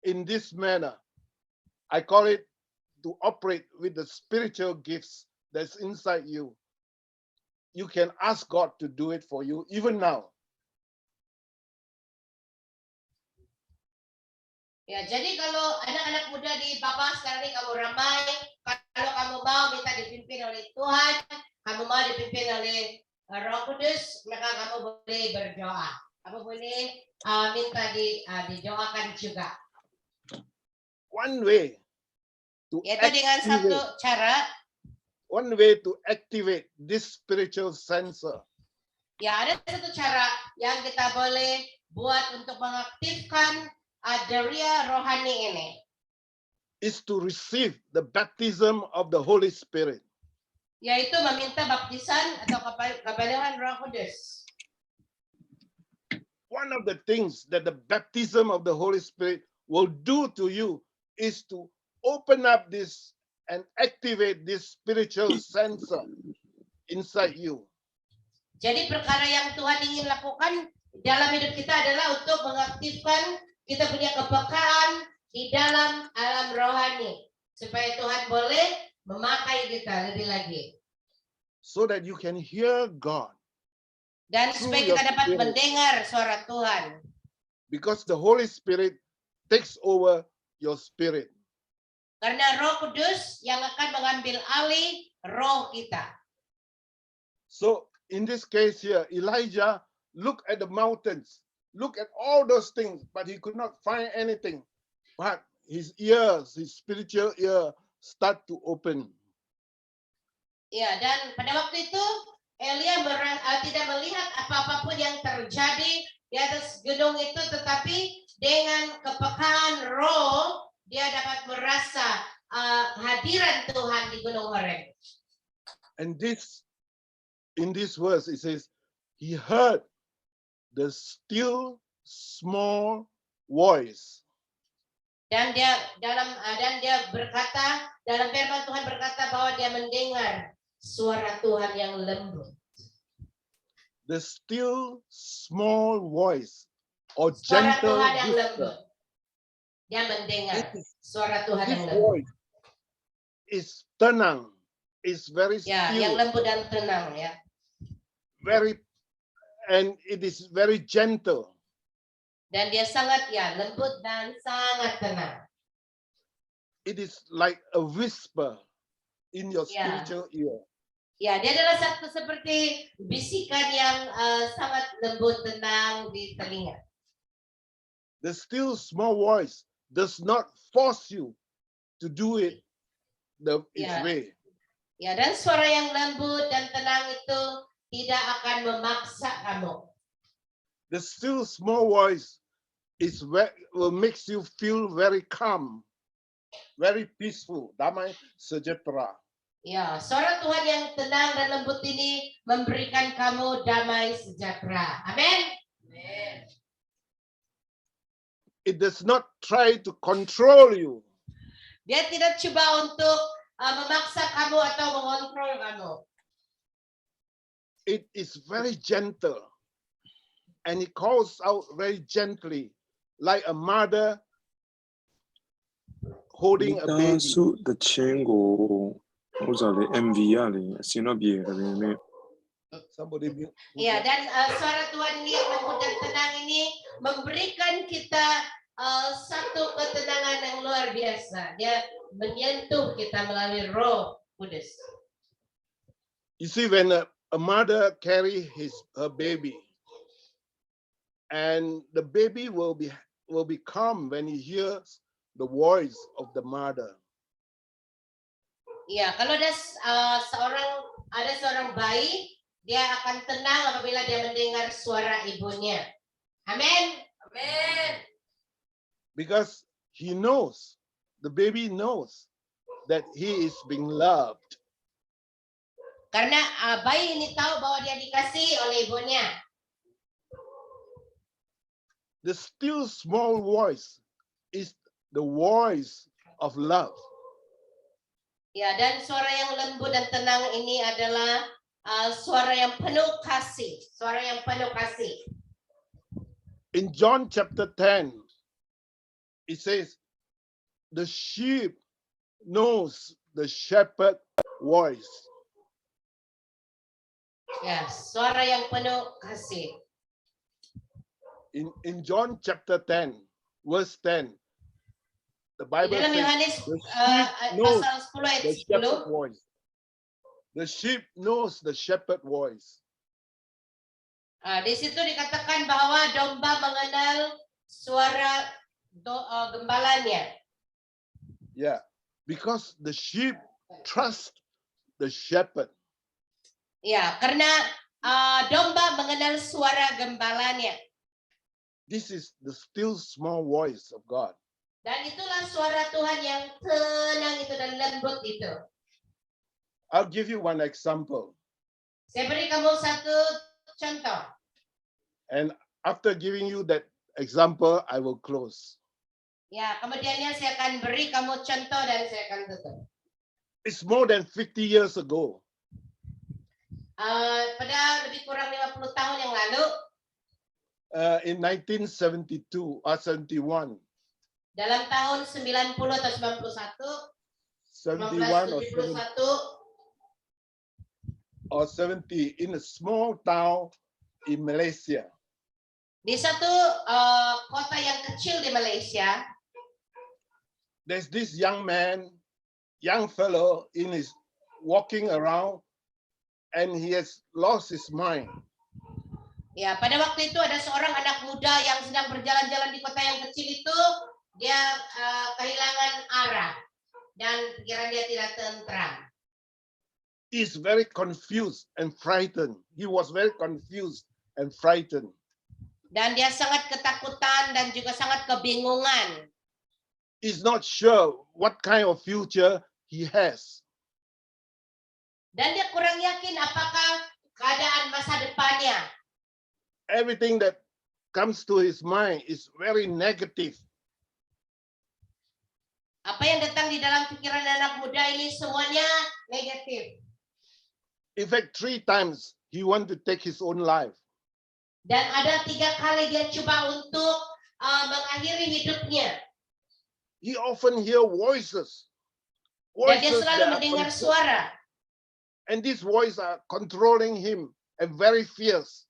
in this manner, I call it to operate with the spiritual gifts that's inside you. you can ask God to do it for you even now. Ya, jadi kalau anak-anak muda di Bapak sekarang ini kamu ramai, kalau kamu mau minta dipimpin oleh Tuhan, kamu mau dipimpin oleh Roh Kudus, maka kamu boleh berdoa. Kamu boleh minta didoakan juga. One way to Yaitu dengan satu cara, one way to activate this spiritual sensor ya ada satu cara yang kita boleh buat untuk mengaktifkan deria rohani ini, is to receive the baptism of the Holy Spirit. yaitu meminta baptisan atau kepenuhan Roh Kudus. One of the things that the baptism of the Holy Spirit will do to you is to open up this and activate this spiritual sensor inside you. Jadi perkara yang Tuhan ingin lakukan dalam hidup kita adalah untuk mengaktifkan kita punya kepekaan di dalam alam rohani, supaya Tuhan boleh memakai kita lebih lagi. So that you can hear God. Dan Through supaya your kita dapat spirit. mendengar suara Tuhan. Because the Holy Spirit takes over your spirit. Karena Roh Kudus yang akan mengambil alih roh kita. So in this case here, Elijah looked at the mountains, look at all those things, but he could not find anything. But his ears, his spiritual ear, start to open. Ya, dan pada waktu itu Elia tidak melihat apa-apapun yang terjadi di atas gunung itu, tetapi dengan kepekaan roh dia dapat merasa hadiran Tuhan di Gunung Horeb. And in this verse, it says, he heard the still small voice. Dan dia berkata, dalam firman Tuhan berkata bahwa dia mendengar suara Tuhan yang lembut. The still small voice or Suara gentle Tuhan yang whisper. lembut. Dia mendengar suara Tuhan This yang lembut. voice is tenang, is very Ya, yang still, lembut dan tenang ya. and it is very gentle. Dan dia sangat lembut dan sangat tenang. It is like a whisper in your Yeah. spiritual ear. Ya, dia adalah seperti bisikan yang sangat lembut tenang di telinga. The still small voice does not force you to do it its Yeah. way. Ya, dan suara yang lembut dan tenang itu tidak akan memaksa kamu. The still small voice will makes you feel very calm, very peaceful, damai sejahtera. Ya, suara Tuhan yang tenang dan lembut ini memberikan kamu damai sejahtera. Amin. It does not try to control you. Dia tidak coba untuk memaksa kamu atau mengontrol kamu. It is very gentle, and it calls out very gently, like a mother holding a baby. su the chengo usale MV ali sino biere me. Somebody mute. Ya, dan suara Tuhan ini yang lembut dan tenang ini memberikan kita satu ketenangan yang luar biasa. Dia menyentuh kita melalui Roh Kudus. You see, when a mother carry her baby, and the baby will be calm when he hears the voice of the mother. Ya, kalau ada seorang bayi, dia akan tenang apabila dia mendengar suara ibunya. Amin. Amin. Because the baby knows that he is being loved. Karena bayi ini tahu bahwa dia dikasihi oleh ibunya. The still small voice is the voice of love. Ya, dan suara yang lembut dan tenang ini adalah suara yang penuh kasih, suara yang penuh kasih. In John chapter 10, it says, the sheep knows the shepherd voice. Ya, suara yang penuh kasih. In John chapter 10, verse 10, the Di Bible dalam says Yohanes the sheep knows pasal 10 ayat the 10. shepherd voice. The sheep knows the shepherd voice. Di situ dikatakan bahwa domba mengenal suara gembalanya. Yeah, because the sheep trust the shepherd. Ya, karena domba mengenal suara gembalanya. This is the still small voice of God. Dan itulah suara Tuhan yang tenang itu dan lembut itu. I'll give you one example. Saya beri kamu satu contoh. And after giving you that example, I will close. Ya, kemudiannya saya akan beri kamu contoh dan saya akan tutup. It's more than 50 years ago. Pada lebih kurang 50 tahun yang lalu, In 1972 or 71. dalam tahun 90 atau 71 or 70 in a small town in Malaysia. Di satu kota yang kecil di Malaysia, There's this young man, young fellow walking around, and he has lost his mind. ya pada waktu itu ada seorang anak muda yang sedang berjalan-jalan di kota yang kecil itu, dia kehilangan arah dan pikiran dia tidak tentram. He's very confused and frightened. He was very confused and frightened. Dan dia sangat ketakutan dan juga sangat kebingungan. He's not sure what kind of future he has. Dan dia kurang yakin apakah keadaan masa depannya. Everything that comes to his mind is very negative. Apa yang datang di dalam pikiran anak muda ini semuanya negatif. In fact, 3 times he wanted to take his own life. Dan ada 3 kali dia coba untuk mengakhiri hidupnya. He often hear voices. Dan dia Voices selalu that are mendengar control- suara. and these voices are controlling him and very fierce.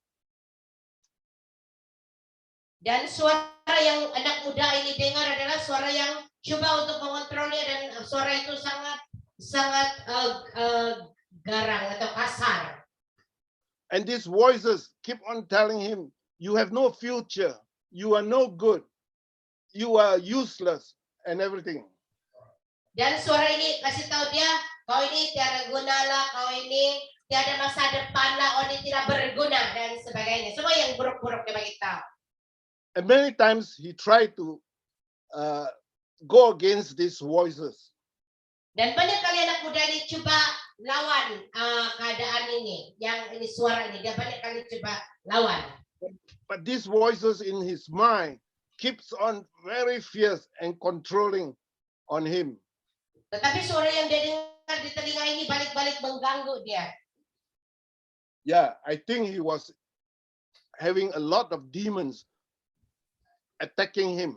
Dan suara yang anak muda ini dengar adalah suara yang coba untuk mengontrolnya dan suara itu sangat garang atau kasar. And these voices keep on telling him, you have no future, you are no good, you are useless, and everything. Dan suara ini kasih tahu dia, kau ini tiada guna lah, kau ini tiada masa depan lah, kau ini tidak berguna dan sebagainya. Semua yang buruk-buruk dia bagi tahu. And many times he tried to go against these voices. Dan banyak kali anak muda ini coba lawan keadaan ini, yang ini suara ini, dia banyak kali coba lawan. But these voices in his mind keeps on very fierce and controlling on him. Tetapi suara yang dia dengar di telinga ini balik-balik mengganggu dia. Yeah, I think he was having a lot of demons attacking him.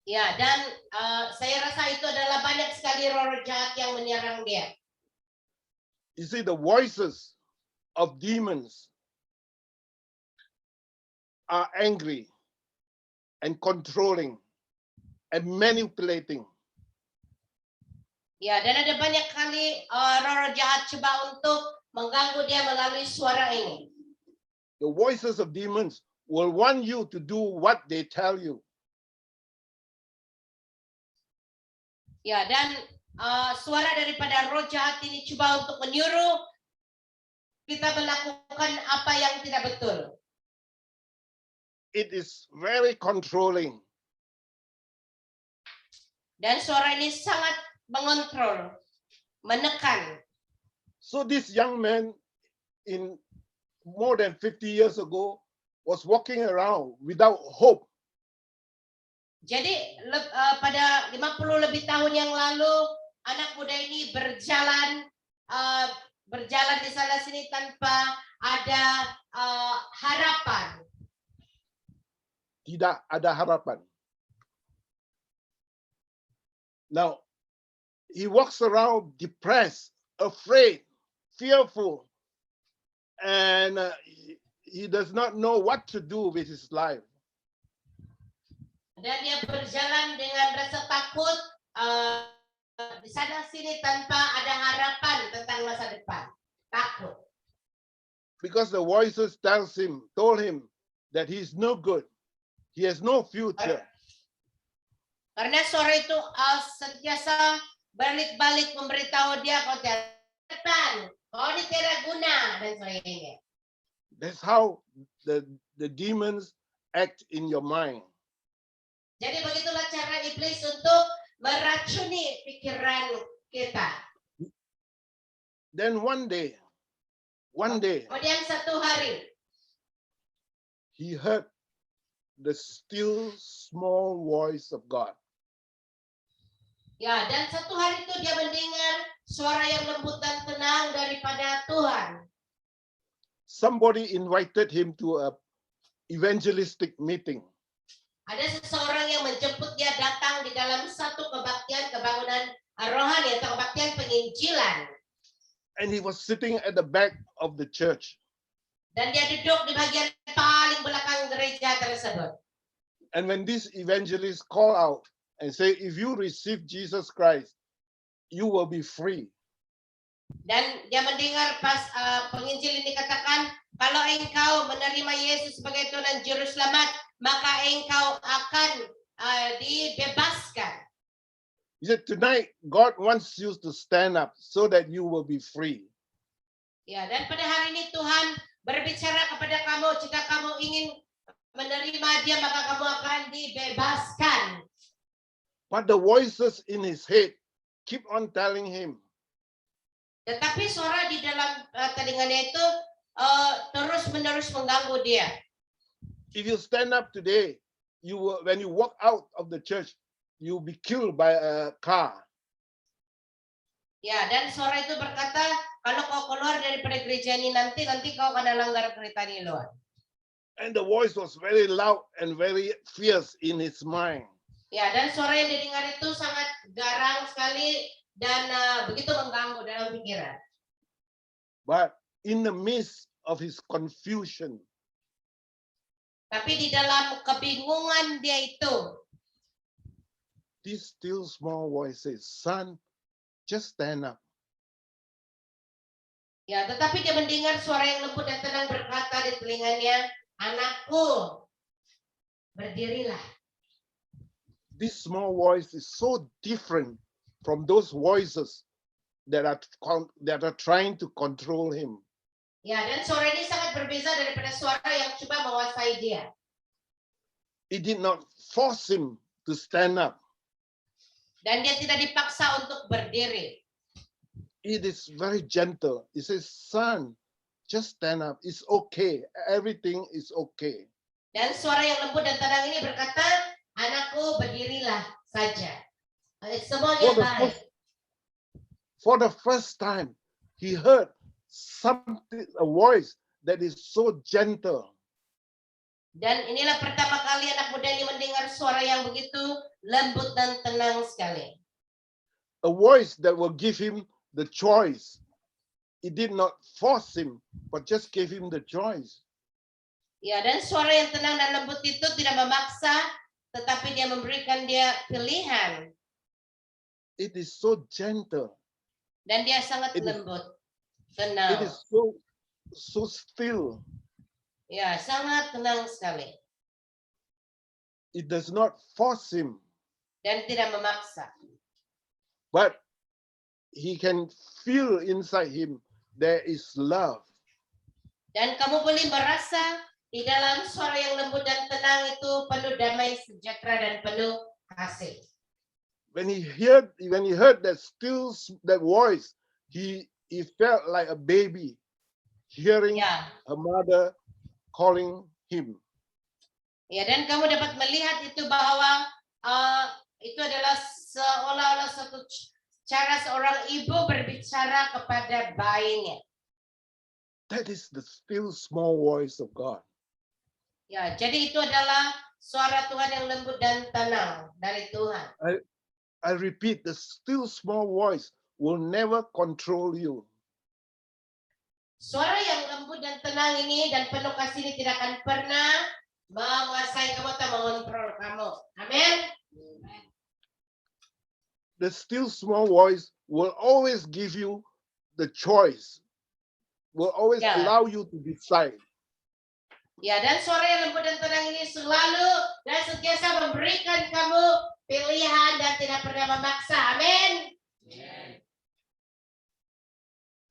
Ya, dan saya rasa itu adalah banyak sekali roh jahat yang menyerang dia. You see, the voices of demons are angry and controlling and manipulating. Ya, dan ada banyak kali roh jahat coba untuk mengganggu dia melalui suara ini. The voices of demons will want you to do what they tell you. Ya, dan suara daripada roh jahat ini coba untuk menyuruh kita melakukan apa yang tidak betul. It is very controlling. Dan suara ini sangat mengontrol, menekan. So this young man in more than 50 years ago was walking around without hope. Jadi pada 50 lebih tahun yang lalu anak muda ini berjalan di sana sini tanpa ada harapan. Tidak ada harapan. Now, he walks around depressed, afraid, fearful, and he does not know what to do with his life. Dan dia berjalan dengan rasa takut di sana sini tanpa ada harapan tentang masa depan. Takut. Because the voices told him that he's no good. He has no future. Karena suara itu sentiasa balik-balik memberitahu dia kau tiada depan, kau ini tiada guna dan sebagainya. That's how the demons act in your mind. Jadi begitulah cara iblis untuk meracuni pikiran kita. Then one day, Kemudian satu hari, he heard the still small voice of God. ya, dan satu hari itu dia mendengar suara yang lembut dan tenang daripada Tuhan. Somebody invited him to a evangelistic meeting. Ada seseorang yang menjemput dia datang di dalam satu kebaktian kebangunan rohani atau kebaktian penginjilan. And he was sitting at the back of the church. Dan dia duduk di bagian paling belakang gereja tersebut. And when this evangelist called out and say, if you receive Jesus Christ, you will be free. Dan dia mendengar pas penginjil ini katakan, kalau engkau menerima Yesus sebagai Tuhan dan Juru Selamat, maka engkau akan dibebaskan. He said, tonight God wants you to stand up so that you will be free. Ya, dan pada hari ini Tuhan berbicara kepada kamu, jika kamu ingin menerima Dia, maka kamu akan dibebaskan. But the voices in his head keep on telling him, Tetapi suara di dalam telinganya itu terus-menerus mengganggu dia. if you stand up today, when you walk out of the church, you'll be killed by a car. Ya, dan suara itu berkata, kalau kau keluar daripada gereja ini nanti kau akan langgar kereta di luar. And the voice was very loud and very fierce in his mind. Ya, dan suara yang didengar itu sangat garang sekali dan begitu mengganggu dalam pikiran. But in the midst of his confusion, Tapi di dalam kebingungan dia itu, this still small voice says, son, just stand up. ya, tetapi dia mendengar suara yang lembut dan tenang berkata di telinganya, anakku, berdirilah. This small voice is so different from those voices that are trying to control him. Ya, dan suara ini sangat berbeza daripada suara yang coba menguasai dia. It did not force him to stand up. Dan dia tidak dipaksa untuk berdiri. It is very gentle. It says, son, just stand up. It's okay. Everything is okay. Dan suara yang lembut dan tenang ini berkata, anakku, berdirilah saja. Semuanya baik. For the first time, he heard a voice that is so gentle. Dan inilah pertama kali anak muda ini mendengar suara yang begitu lembut dan tenang sekali. A voice that will give him the choice. It did not force him, but just gave him the choice. Ya, dan suara yang tenang dan lembut itu tidak memaksa, tetapi dia memberikan dia pilihan. It is so gentle. Dan dia sangat lembut, It tenang. is so still. Ya, sangat tenang sekali. It does not force him, Dan tidak memaksa. but he can feel inside him there is love. Dan kamu boleh merasa di dalam suara yang lembut dan tenang itu penuh damai sejahtera dan penuh kasih. When he heard that voice, he felt like a baby hearing Ya, a mother calling him. ya, dan kamu dapat melihat itu bahwa itu adalah seolah-olah satu cara seorang ibu berbicara kepada bayinya. That is the still small voice of God. Ya, jadi itu adalah suara Tuhan yang lembut dan tenang dari Tuhan. I repeat, the still small voice will never control you. Suara yang lembut lembut dan tenang ini dan penuh kasih ini tidak akan pernah menguasai kamu atau mengontrol kamu. Amin. The still small voice will always give you the choice, will always Yeah. allow you to decide. Ya, dan suara yang lembut dan tenang ini selalu dan sentiasa memberikan kamu pilihan dan tidak pernah memaksa. Amin.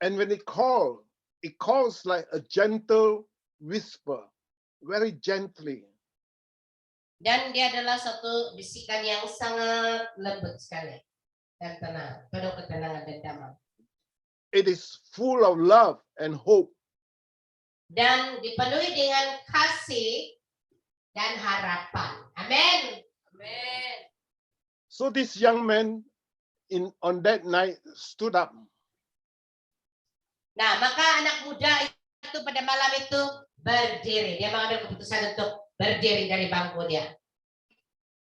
And when it calls like a gentle whisper, very gently. Dan dia adalah satu bisikan yang sangat lembut sekali dan tenang, penuh ketenangan dan damai. It is full of love and hope. Dan dipenuhi dengan kasih dan harapan. Amin. Amin. So this young man on that night stood up. Nah, maka anak muda itu pada malam itu berdiri. Dia mengambil keputusan untuk berdiri dari bangkunya.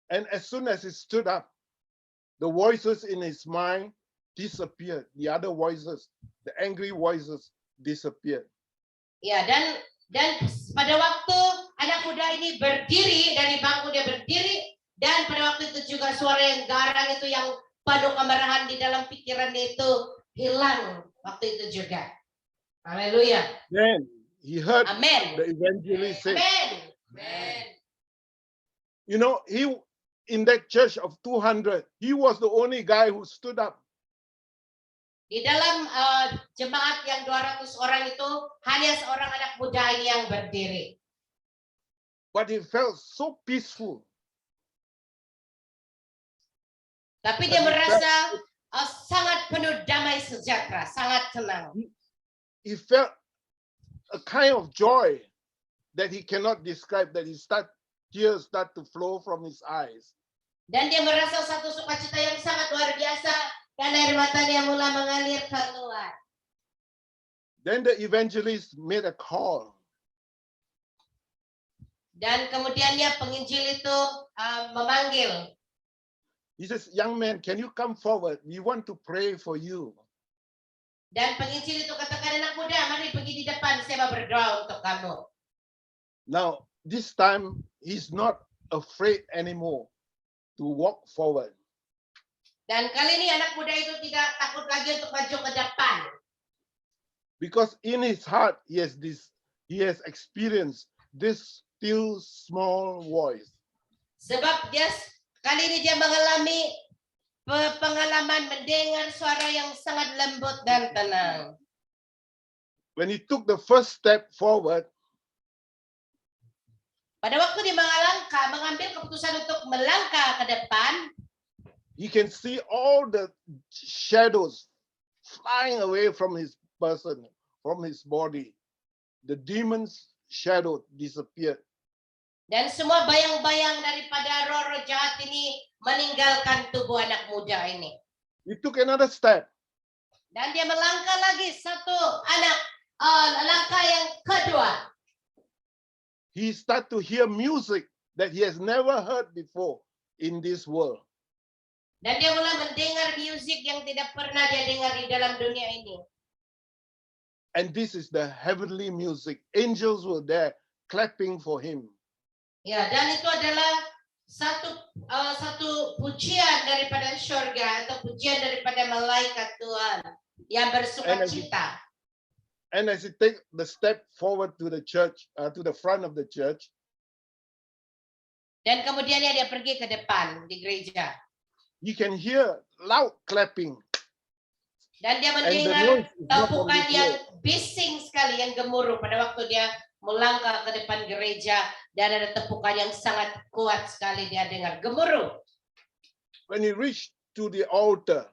And as soon as he stood up, the voices in his mind disappeared. The other voices, the angry voices disappeared. Ya, dan pada waktu anak muda ini berdiri dari bangku dia berdiri, dan pada waktu itu juga suara yang garang itu yang penuh kemarahan di dalam pikirannya itu hilang waktu itu juga. Haleluya. Then he heard Amen. the evangelist say, Amen. Amen. you know, he in that church of 200, he was the only guy who stood up. Di dalam jemaat yang 200 orang itu hanya seorang anak muda ini yang berdiri. But he felt so peaceful. Tapi dia merasa sangat penuh damai sejahtera, sangat tenang. He felt a kind of joy that he cannot describe, that tears start to flow from his eyes. Dan dia merasa satu sukacita yang sangat luar biasa dan air matanya mulai mengalir keluar. Then the evangelist made a call. Dan kemudiannya penginjil itu memanggil. He says, young man, can you come forward? We want to pray for you. Dan penginjil itu katakan, anak muda, mari pergi di depan, saya mau berdoa untuk kamu. Now, this time, he's not afraid anymore to walk forward. Dan kali ini anak muda itu tidak takut lagi untuk maju ke depan. Because in his heart, he has experienced this still small voice. Sebab kali ini dia mengalami pengalaman mendengar suara yang sangat lembut dan tenang. When he took the first step forward, pada waktu dia mengambil keputusan untuk melangkah ke depan, he can see all the shadows flying away from his person, from his body. The demon's shadow disappeared. Dan semua bayang-bayang daripada roh-roh jahat ini meninggalkan tubuh anak muda ini. He took another step. Dan dia melangkah lagi langkah yang kedua. He started to hear music that he has never heard before in this world. Dan dia mulai mendengar musik yang tidak pernah dia dengar di dalam dunia ini. And this is the heavenly music. Angels were there clapping for him. Ya, dan itu adalah satu pujian daripada surga atau pujian daripada malaikat Tuhan yang bersukacita. And as he take the step forward to the church, to the front of the church, dan kemudiannya dia pergi ke depan di gereja. You can hear loud clapping. Dan dia mendengar tepukan yang bising sekali, yang gemuruh pada waktu dia melangkah ke depan gereja, dan ada tepukan yang sangat kuat sekali dia dengar, gemuruh. When he reached to the altar,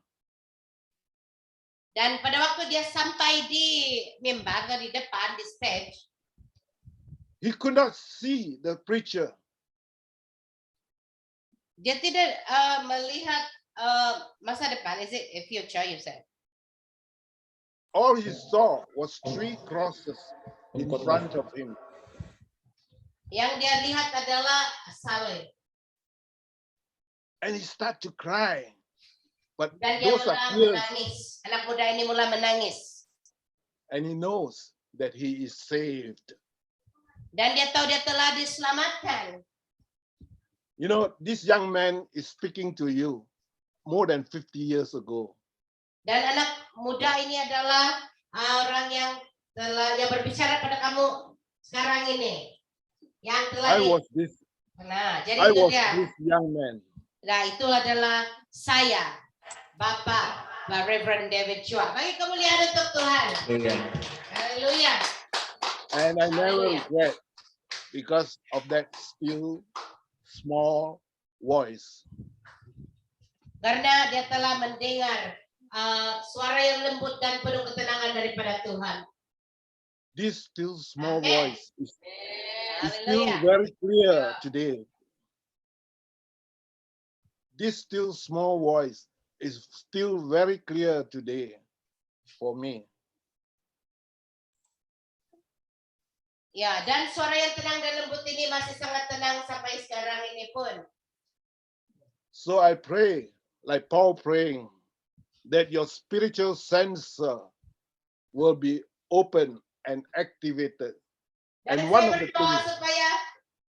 dan pada waktu dia sampai di mimbar, di depan, di stage, he could not see the preacher. Dia tidak melihat masa depan. Is it a future, you said? All he saw was 3 crosses in front of him. Yang dia lihat adalah salib. And he started to cry. But Dan dia those are mulai tears. menangis. Anak muda ini mulai menangis. And he knows that he is saved. Dan dia tahu dia telah diselamatkan. You know, this young man is speaking to you more than 50 years ago. Dan anak muda ini adalah orang yang berbicara pada kamu sekarang ini. Yang telah jadi I itu was dia. this young man. Nah, itu adalah saya, Bapak Reverend David Chua. Bagi kemuliaan untuk Tuhan. Haleluya. And I never regret because of that still small voice. Karena dia telah mendengar suara yang lembut dan penuh ketenangan daripada Tuhan. This still small voice is still very clear today. This still small voice is still very clear today for me. Ya, dan suara yang tenang dan lembut ini masih sangat tenang sampai sekarang ini pun. So I pray, like Paul praying, that your spiritual sensor will be open and activated. Dan And one saya of the berdoa things, supaya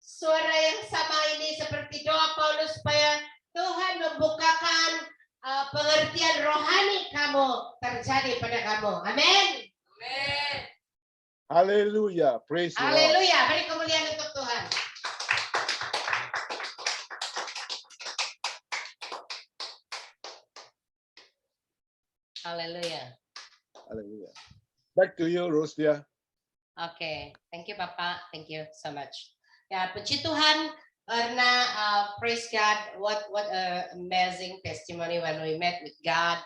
suara yang sama ini seperti doa Paulus supaya Tuhan membukakan pengertian rohani kamu terjadi pada kamu. Amin. Amin. hallelujah, praise the Lord. Haleluya, beri kemuliaan untuk Tuhan. Haleluya. Hallelujah. Back to you, Rostia. Okay, thank you, Papa. Thank you so much. Ya, puji Tuhan karena praise God, what amazing testimony when we met with God,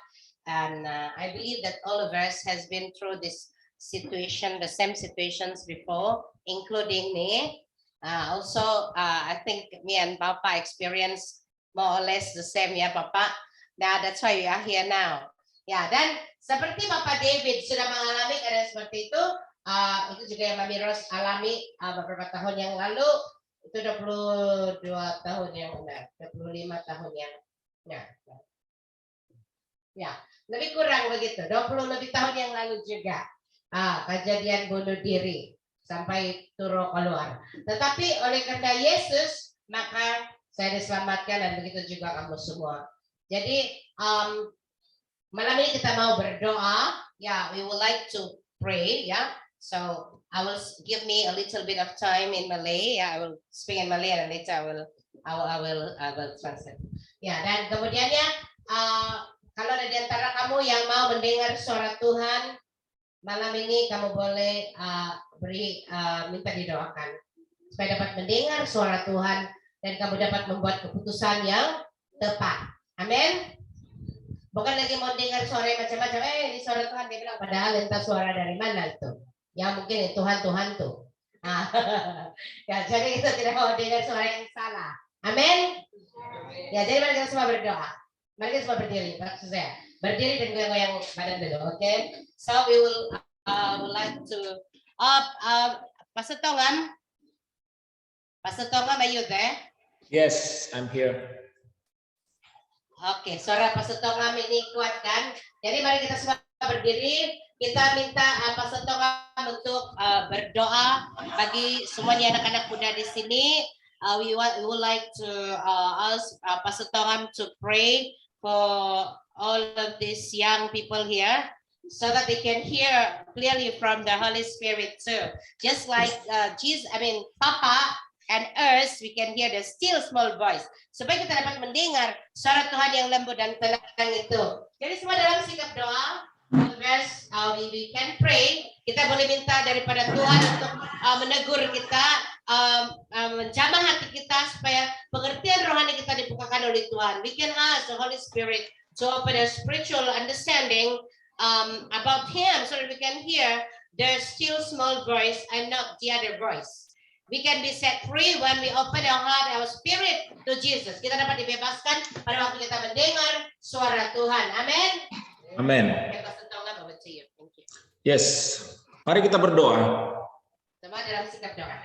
and I believe that all of us has been through this situation, the same situations before, including me. Also, I think me and Papa experienced more or less the same, ya, Papa. Nah, that's why we are here now. Ya, dan seperti Bapak David sudah mengalami keadaan seperti itu juga yang Mami Ros alami beberapa tahun yang lalu, itu 22 tahun yang benar, 25 tahun yang ya, lebih kurang begitu, 20 lebih tahun yang lalu juga kejadian bunuh diri sampai turun keluar. Tetapi oleh karena Yesus, maka saya diselamatkan dan begitu juga kamu semua. Jadi malam ini kita mau berdoa, ya, we would like to pray, ya. So I will give me a little bit of time in Malay, ya. I will speak in Malay and later I will translate. Ya, dan kemudiannya kalau ada di antara kamu yang mau mendengar suara Tuhan malam ini, kamu boleh minta didoakan supaya dapat mendengar suara Tuhan dan kamu dapat membuat keputusan yang tepat. Amin. Bukan lagi mau dengar suara macam-macam, ini suara Tuhan, dia bilang, padahal entah suara dari mana itu. Ya mungkin Tuhan tuh. Ya, jadi kita tidak mau dengar suara yang salah. Amin. Ya, jadi mari kita semua berdoa. Mari kita semua berdiri, maksud saya. Berdiri dan goyang-goyang badan dulu, oke? So we will would like to Pastor Tongam, are you there? Yes, I'm here. Oke, suara Pastor Tongam ini kuat kan? Jadi mari kita semua berdiri. Kita minta Pastor Tongam untuk berdoa bagi semuanya anak-anak muda di sini. We would like to ask Pastor Tongam to pray for all of these young people here, so that they can hear clearly from the Holy Spirit too. Just like Papa and us, we can hear the still small voice. Supaya kita dapat mendengar suara Tuhan yang lembut dan tenang itu. Jadi semua dalam sikap doa, we can pray. Kita boleh minta daripada Tuhan untuk menegur kita, menjamah hati kita supaya pengertian rohani kita dibukakan oleh Tuhan. We can ask the Holy Spirit to open a spiritual understanding about Him, so that we can hear the still small voice and not the other voice. We can be set free when we open our heart, our spirit to Jesus. Kita dapat dibebaskan pada waktu kita mendengar suara Tuhan. Amin. Amin. Yes, mari kita berdoa. Semua dalam sikap doa.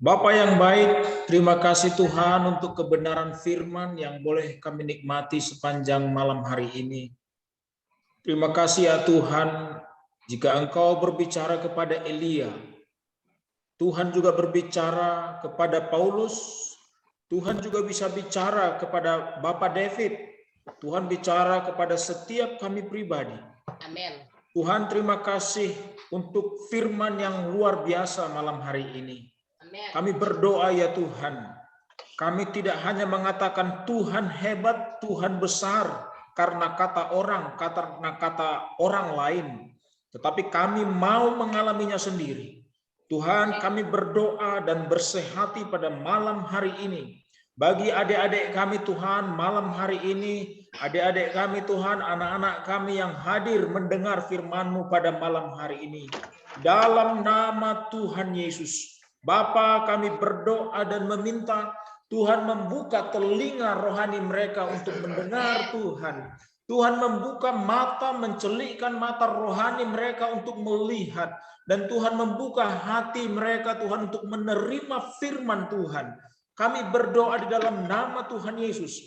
Bapa yang baik, terima kasih Tuhan untuk kebenaran firman yang boleh kami nikmati sepanjang malam hari ini. Terima kasih ya Tuhan, Jika Engkau berbicara kepada Elia, Tuhan juga berbicara kepada Paulus, Tuhan juga bisa bicara kepada Bapak David, Tuhan bicara kepada setiap kami pribadi. Amin. Tuhan, terima kasih untuk firman yang luar biasa malam hari ini. Amin. Kami berdoa ya Tuhan, kami tidak hanya mengatakan Tuhan hebat, Tuhan besar karena kata orang lain, tetapi kami mau mengalaminya sendiri. Tuhan, kami berdoa dan bersehati pada malam hari ini. Bagi adik-adik kami Tuhan, malam hari ini, adik-adik kami Tuhan, anak-anak kami yang hadir mendengar firman-Mu pada malam hari ini. Dalam nama Tuhan Yesus, Bapa, kami berdoa dan meminta Tuhan membuka telinga rohani mereka untuk mendengar Tuhan. Tuhan membuka mata, mencelikkan mata rohani mereka untuk melihat. Dan Tuhan membuka hati mereka Tuhan untuk menerima firman Tuhan. Kami berdoa di dalam nama Tuhan Yesus.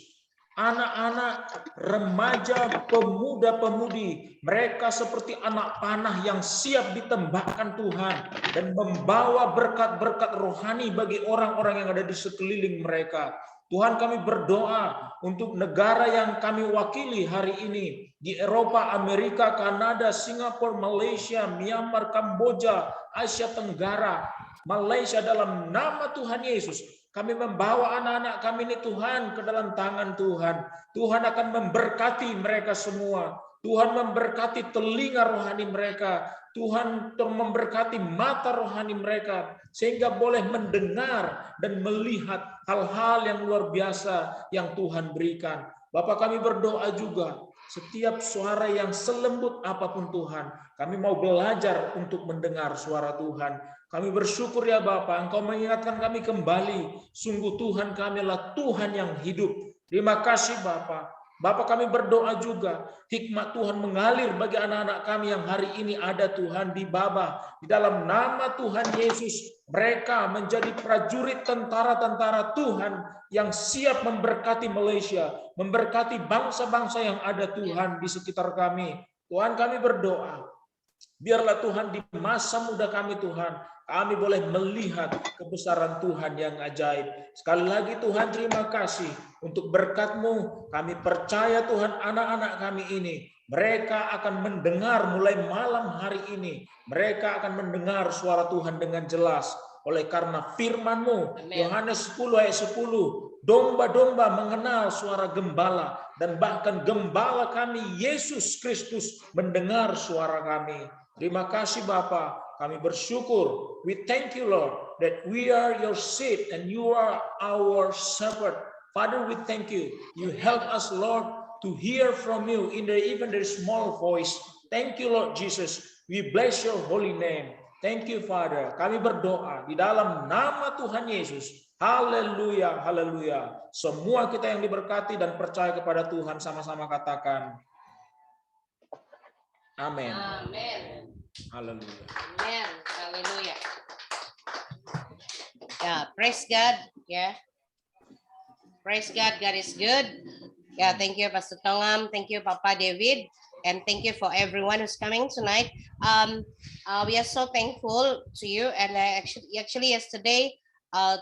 Anak-anak, remaja, pemuda-pemudi, mereka seperti anak panah yang siap ditembakkan Tuhan dan membawa berkat-berkat rohani bagi orang-orang yang ada di sekeliling mereka. Tuhan, kami berdoa untuk negara yang kami wakili hari ini di Eropa, Amerika, Kanada, Singapura, Malaysia, Myanmar, Kamboja, Asia Tenggara, Malaysia, dalam nama Tuhan Yesus. Kami membawa anak-anak kami ini Tuhan ke dalam tangan Tuhan. Tuhan akan memberkati mereka semua. Tuhan memberkati telinga rohani mereka. Tuhan memberkati mata rohani mereka sehingga boleh mendengar dan melihat hal-hal yang luar biasa yang Tuhan berikan. Bapak, kami berdoa juga setiap suara yang selembut apapun Tuhan, kami mau belajar untuk mendengar suara Tuhan. Kami bersyukur ya Bapak, Engkau mengingatkan kami kembali. Sungguh Tuhan kami adalah Tuhan yang hidup. Terima kasih Bapak. Bapak, kami berdoa juga hikmat Tuhan mengalir bagi anak-anak kami yang hari ini ada Tuhan di Baba. Di dalam nama Tuhan Yesus, mereka menjadi prajurit tentara-tentara Tuhan yang siap memberkati Malaysia, memberkati bangsa-bangsa yang ada Tuhan di sekitar kami. Tuhan, kami berdoa, biarlah Tuhan di masa muda kami Tuhan, kami boleh melihat kebesaran Tuhan yang ajaib. Sekali lagi Tuhan, terima kasih untuk berkat-Mu. Kami percaya Tuhan, anak-anak kami ini, mereka akan mendengar mulai malam hari ini. Mereka akan mendengar suara Tuhan dengan jelas. Oleh karena firman-Mu, Yohanes 10 ayat 10, domba-domba mengenal suara gembala, dan bahkan gembala kami, Yesus Kristus, mendengar suara kami. Terima kasih Bapa, kami bersyukur. We thank you Lord that we are your seed and you are our shepherd. Father, we thank you. You help us Lord to hear from you in even the small voice. Thank you Lord Jesus. We bless your holy name. Thank you Father. Kami berdoa di dalam nama Tuhan Yesus. Haleluya, haleluya. Semua kita yang diberkati dan percaya kepada Tuhan sama-sama katakan amin. Amin. Haleluya. Amen. Hallelujah. Yeah, praise God. Yeah. Praise God. God is good. Yeah, thank you, Pastor Tongam. Thank you, Papa David. And thank you for everyone who's coming tonight. We are so thankful to you. And actually yesterday,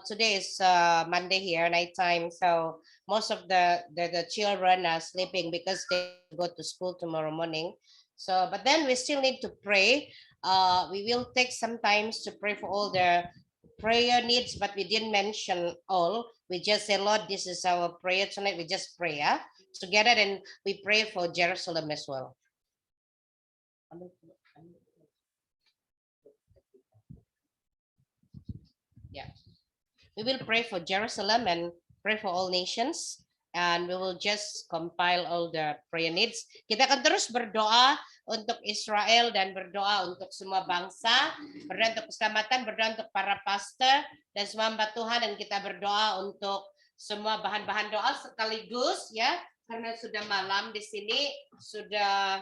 today is Monday here, nighttime. So most of the children are sleeping because they go to school tomorrow morning. So, but then we still need to pray. We will take some time to pray for all the prayer needs, but we didn't mention all. We just say, Lord, this is our prayer tonight. We just pray together, and we pray for Jerusalem as well. Yeah, we will pray for Jerusalem and pray for all nations. And we will just compile all the prayer needs. Kita akan terus berdoa untuk Israel dan berdoa untuk semua bangsa, berdoa untuk keselamatan, berdoa untuk para pastor dan semua hamba Tuhan, dan kita berdoa untuk semua bahan-bahan doa sekaligus ya, karena sudah malam di sini, sudah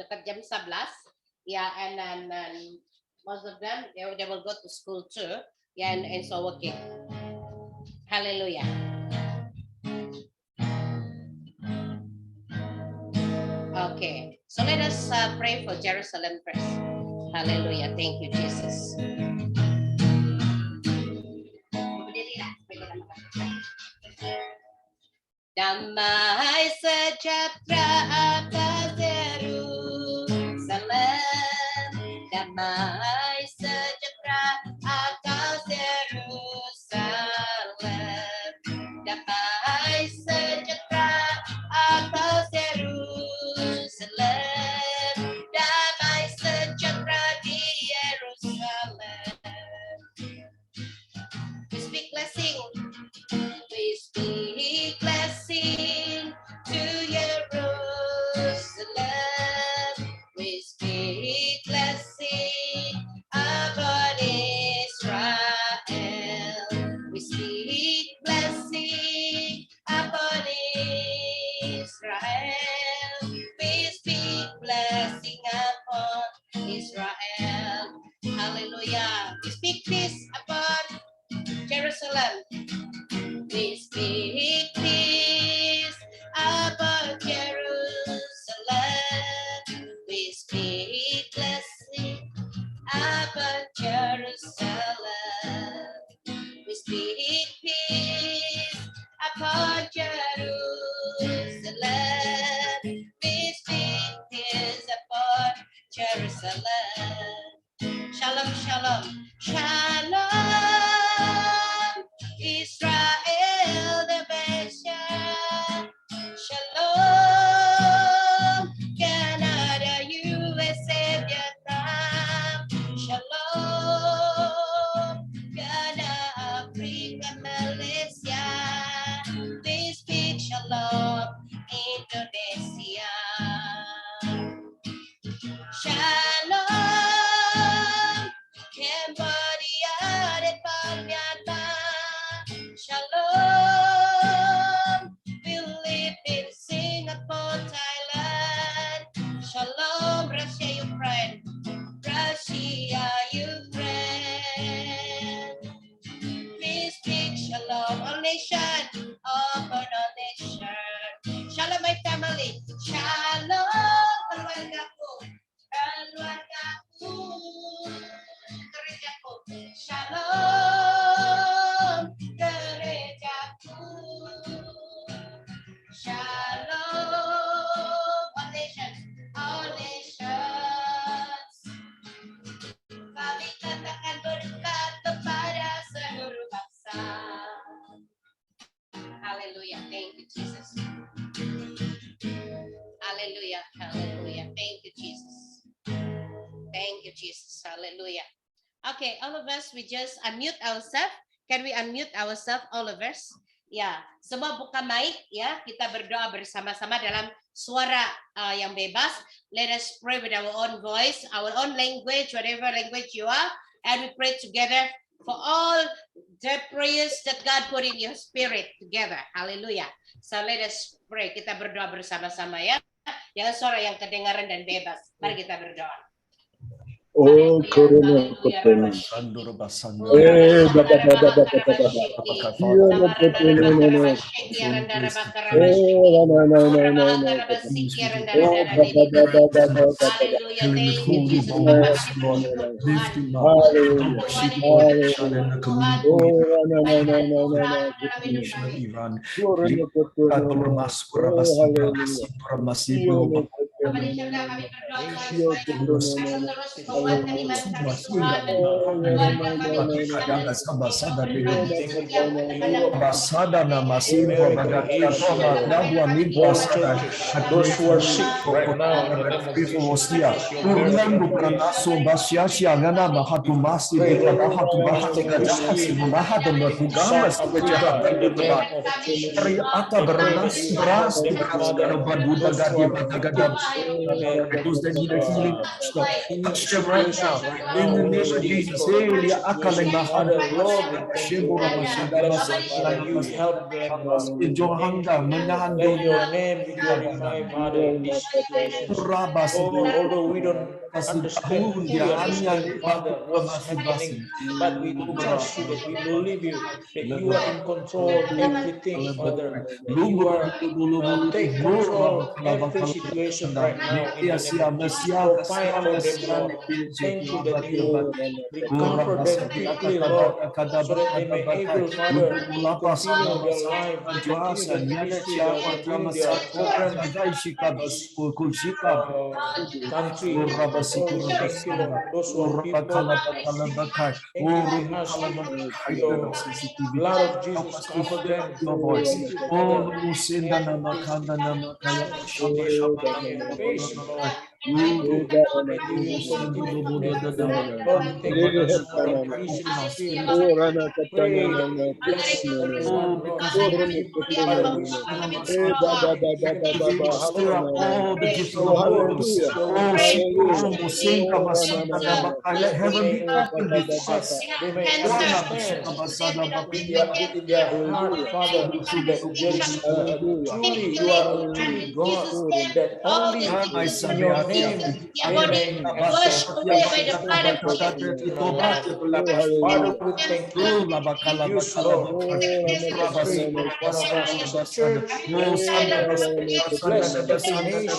dekat jam 11 ya, and most of them they will go to school too, yeah, and so working. Hallelujah. Okay. So let us pray for Jerusalem first. Hallelujah. Thank you, Jesus. Damai sejahtera atas Yerusalem, damai sejahtera atas Yerusalem, damai sejahtera atas Yerusalem, damai sejahtera di Yerusalem. We speak blessing. We speak blessing to Jerusalem. We speak blessing upon Israel. We speak blessing upon Israel. We speak blessing upon Israel. Hallelujah. We speak this upon Jerusalem. We speak peace about Jerusalem. We speak blessing about Jerusalem. We speak peace upon Jerusalem. We speak peace upon Jerusalem. Shalom, shalom, shalom. Israel the nation. Shalom, Canada, USA, Vietnam. Shalom, Ghana, Africa, Malaysia. We speak shalom, Indonesia. Shalom, Cambodia, Nepal, Myanmar. Shalom, we live in Singapore, Thailand. Shalom, Russia, Ukraine. Russia, Ukraine. We speak shalom, all nation, upon all nation. Shalom, my family. Shalom, keluargaku. Keluargaku. Gerejaku. Shalom, gerejaku. Shalom, all nations, all nations. Kami katakan berkat kepada seluruh bangsa. Hallelujah. Thank you, Jesus. Hallelujah. Hallelujah. Thank you, Jesus. Thank you, Jesus. Hallelujah. Okay, all of us, we just unmute ourselves. Can we unmute ourselves, all of us? Ya, semua buka mic ya. Kita berdoa bersama-sama dalam suara yang bebas. Let us pray with our own voice, our own language, whatever language you are, and we pray together for all the prayers that God put in your spirit together. Hallelujah. So let us pray. Kita berdoa bersama-sama ya. Jangan suara yang kedengaran dan bebas. Mari kita berdoa. Oh, Corona, Corona. Those who are sick right now, in the name of Jesus, those that need a healing, touch them right now. In the name of Jesus, you help them, let your name be glorified, Father, in this situation. Although we don't understand fully understand, Father, what's happening, but we trust you, that we believe you, that you are in control of everything, Father, that you are take control of every situation right now in the name of Jesus. Provide for them, Lord. Thank you that you will recover them quickly, Lord, so that they may able, Father, to continue their life, to continue their ministry, to continue their programs in this country. Oh, we thank you, Lord. Those who are people sick, thank you. We ask your blood of Jesus cover them. Thank you, Father. Every situation that they are facing, Lord. Thank you that you will continue to make a way. Lord, we thank you also for increasing spirit. Pray that you bless everyone, Lord. Father, we speak even to the Stir up all the gifts of the your Holy word, Ghost. your Oh, revelation, Shikoromo, Sinka, Masanta, Dabakai. Let that they heaven be may open before accept, us. they may Wana, understand Shika, Basada, within their heart, Father, that there is truly, you are a truly God, that only in your name they may accept Christ as their personal Lord. Father, we thank you. Use, Lord. I pray for each one of us as a church. Bless every nation.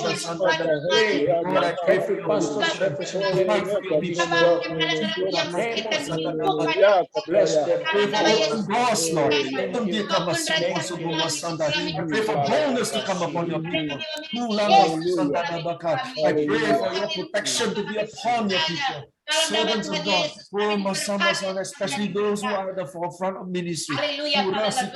Pray Lord, I pray for every your pastor's protection. representative For your in this people. world. In the name of Jesus. Bless them. Pray for open doors, Lord. Thank you. Thank you. I pray for boldness to come upon your people. I Hallelujah. pray for your protection to be upon your people. Servants of God, especially those who are at the forefront of ministry. Hallelujah, Father Lord.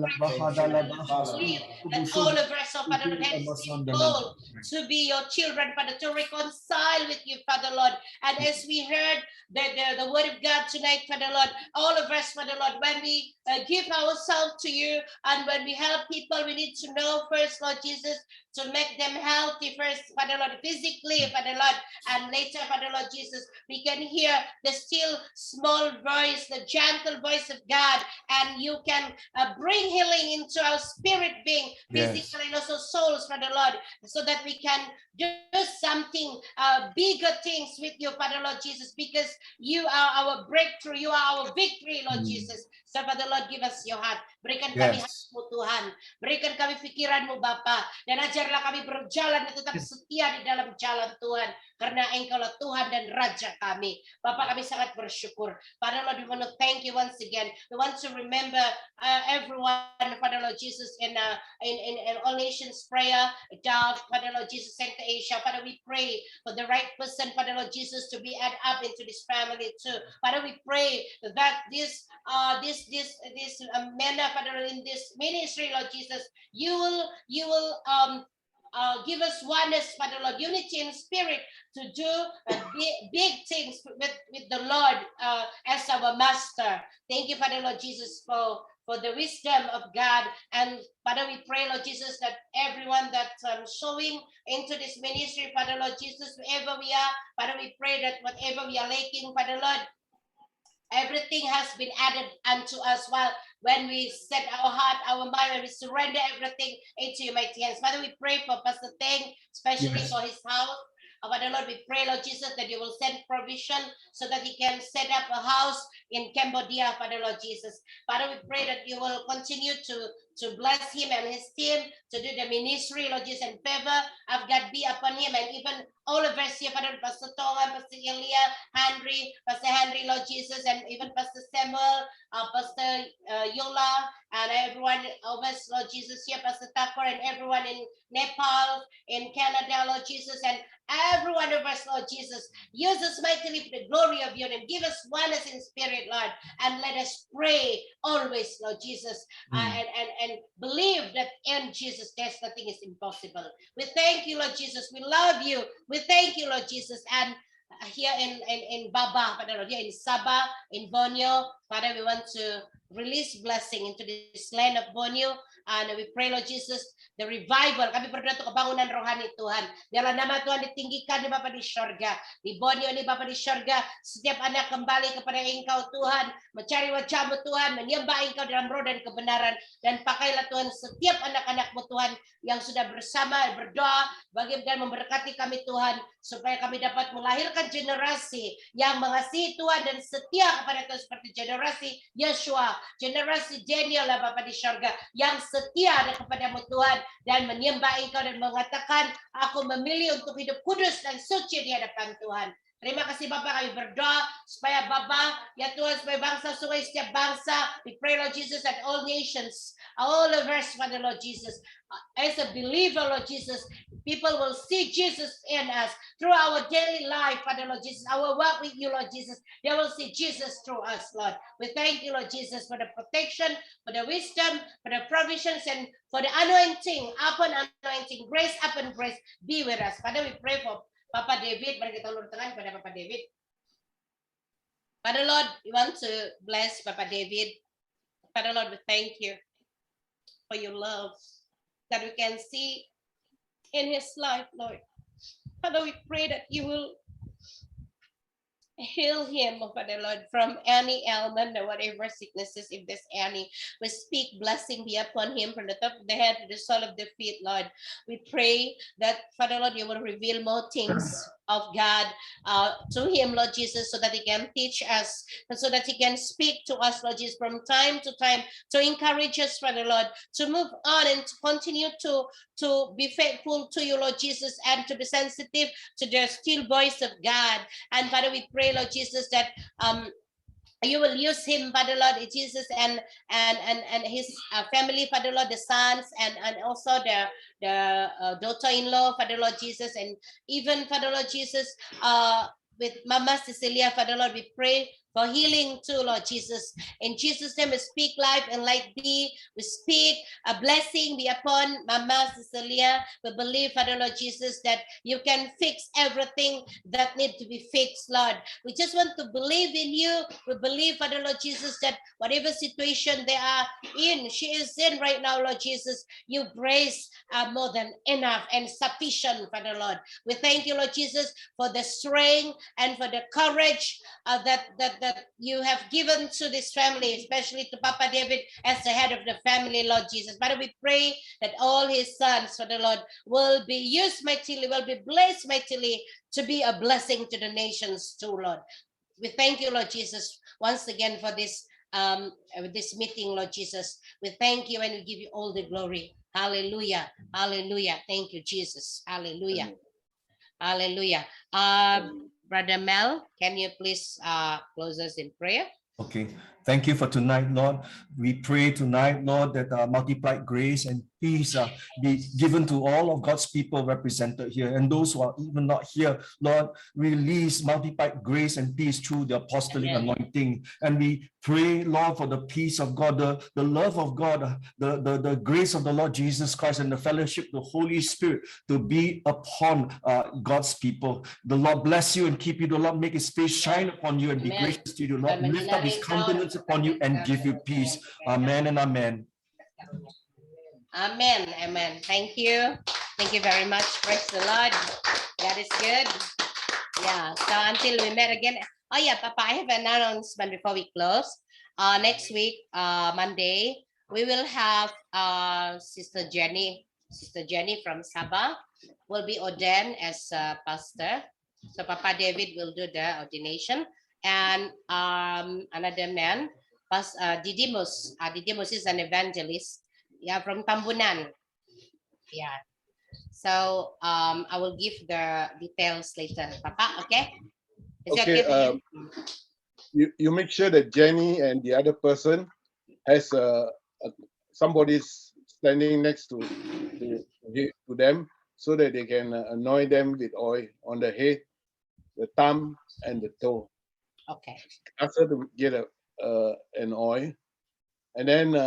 We thank you, Lord Jesus. That all of us, oh Father Lord, have been called to be your children, Father, to reconcile with you, Father Lord. And as we heard the word of God tonight, Father Lord, all of us, Father Lord, when we give ourselves to you and when we help people, we need to know first, Lord Jesus, to make them healthy first, Father Lord, physically, Father Lord, and later, Father Lord Jesus, we can hear the still small voice, the gentle voice of God, and you can bring healing into our spirit being, physically and also souls, Father Lord, so that we can do something, bigger things with you, Father Lord Jesus, because you are our breakthrough, you are our victory, Lord Jesus. So, Father Lord, give us your heart. Berikan kami hatimu, Tuhan. Berikan kami pikiranmu, Bapa. Dan ajarlah kami berjalan dan tetap setia di dalam jalan Tuhan. Karena Engkaulah Tuhan dan Raja kami. Bapak, kami sangat bersyukur. Father Lord, we want to thank you once again. We want to remember everyone, Father Lord Jesus, in All Nations Prayer, Father Lord Jesus, Center Asia. Father, we pray for the right person, Father Lord Jesus, to be added up into this family too. Father, we pray that this men, Father, in this ministry, Lord Jesus, you will give us oneness, Father Lord, unity in spirit to do big things with the Lord as our master. Thank you, Father Lord Jesus, for the wisdom of God. And Father, we pray, Lord Jesus, that everyone that's sowing into this ministry, Father Lord Jesus, wherever we are, Father, we pray that whatever we are lacking, Father Lord, everything has been added unto us when we set our heart, our mind, when we surrender everything into your mighty hands. Father, we pray for Pastor Teng, especially for his house. Father Lord, we pray, Lord Jesus, that you will send provision so that he can set up a house in Cambodia, Father Lord Jesus. Father, we pray that you will continue to bless him and his team to do the ministry, Lord Jesus, and favor of God be upon him, and even all of us here, Father, Pastor Tonga, Pastor Elia, Pastor Henry, Lord Jesus, and even Pastor Samuel, Pastor Yola, and everyone of us, Lord Jesus, here, Pastor Tucker, and everyone in Nepal, in Canada, Lord Jesus, and every one of us, Lord Jesus. Use us mightily for the glory of your name. Give us oneness in spirit, Lord, and let us pray always, Lord Jesus, and believe that in Jesus there's nothing is impossible. We thank you, Lord Jesus. We love you. We thank you, Lord Jesus. And here in Baba, Father Lord, here in Sabah, in Borneo, Father, we want to release blessing into this land of Borneo. And we pray, Lord Jesus, the revival. Kami berdoa untuk kebangunan rohani Tuhan. Biarlah nama Tuhan ditinggikan di Bapa di sorga. Di Borneo ini Bapa di sorga. Setiap anak kembali kepada Engkau Tuhan. Mencari wajah-Mu Tuhan. Menyembah Engkau dalam roh dan kebenaran. Dan pakailah Tuhan setiap anak-anak-Mu Tuhan yang sudah bersama berdoa. Dan memberkati kami Tuhan. Supaya kami dapat melahirkan generasi yang mengasihi Tuhan dan setia kepada Tuhan seperti generasi Yeshua, generasi Daniel lah Bapa di sorga yang setia kepada-Mu Tuhan dan menyembah Engkau dan mengatakan, aku memilih untuk hidup kudus dan suci di hadapan Tuhan. Terima kasih Bapa, kami berdoa supaya Bapa, ya Tuhan, supaya bangsa sungai setiap bangsa, we pray Lord Jesus that all nations, all of us, Father Lord Jesus, as a believer Lord Jesus, people will see Jesus in us through our daily life, Father Lord Jesus, our walk with you Lord Jesus, they will see Jesus through us, Lord. We thank you Lord Jesus for the protection, for the wisdom, for the provisions, and for the anointing, upon anointing, grace upon grace, be with us. Father, we pray for Papa David, mari kita ulur tangan kepada Papa David. Father Lord, we want to bless Papa David. Father Lord, we thank you for your love that we can see in his life, Lord. Father, we pray that you will heal him, oh Father Lord, from any ailment or whatever sicknesses, if there's any. We speak blessing be upon him from the top of the head to the sole of the feet, Lord. We pray that, Father Lord, you will reveal more things of God to him, Lord Jesus, so that he can teach us, and so that he can speak to us, Lord Jesus, from time to time, to encourage us, Father Lord, to move on and to continue to be faithful to you, Lord Jesus, and to be sensitive to the still voice of God. And Father, we pray, Lord Jesus, that you will use him, Father Lord Jesus, and his family, Father Lord, the sons, and also the daughter-in-law, Father Lord Jesus, and even, Father Lord Jesus, with Mama Cecilia, Father Lord, we pray for healing too, Lord Jesus. In Jesus' name, we speak life and light be. We speak a blessing be upon Mama Cecilia. We believe, Father Lord Jesus, that you can fix everything that needs to be fixed, Lord. We just want to believe in you. We believe, Father Lord Jesus, that whatever situation they are in, she is in right now, Lord Jesus, your grace are more than enough and sufficient, Father Lord. We thank you, Lord Jesus, for the strength and for the courage that you have given to this family, especially to Papa David as the head of the family, Lord Jesus. Father, we pray that all his sons, for the Lord, will be used mightily, will be blessed mightily to be a blessing to the nations too, Lord. We thank you, Lord Jesus, once again for this meeting, Lord Jesus. We thank you and we give you all the glory. Hallelujah. Hallelujah. Thank you, Jesus. Hallelujah. Hallelujah. Brother Mel, can you please close us in prayer? Okay. Thank you for tonight, Lord. We pray tonight, Lord, that multiplied grace and peace be given to all of God's people represented here, and those who are even not here, Lord, release multiplied grace and peace through the apostolic anointing. And we pray, Lord, for the peace of God, the love of God, the grace of the Lord Jesus Christ, and the fellowship of the Holy Spirit to be upon God's people. The Lord bless you and keep you. The Lord make his face shine upon you and be gracious to you. The Lord lift up his countenance upon you and give you peace. Amen and amen. Amen. Amen. Thank you. Thank you very much. Praise the Lord. God is good. Yeah. So until we meet again. Oh yeah, Papa, I have an announcement before we close. Next week, Monday, we will have Sister Jenny from Sabah will be ordained as a pastor. So Papa David will do the ordination, and another man, Didymus. Didymus is an evangelist. Yeah, from Tambunan. Yeah. So I will give the details later, Papa. Okay? Is that Okay. okay? You make sure that Jenny and the other person has somebody standing next to them, so that they can anoint them with oil on the head, the thumb, and the toe. Okay. Ask her to get an oil. And then,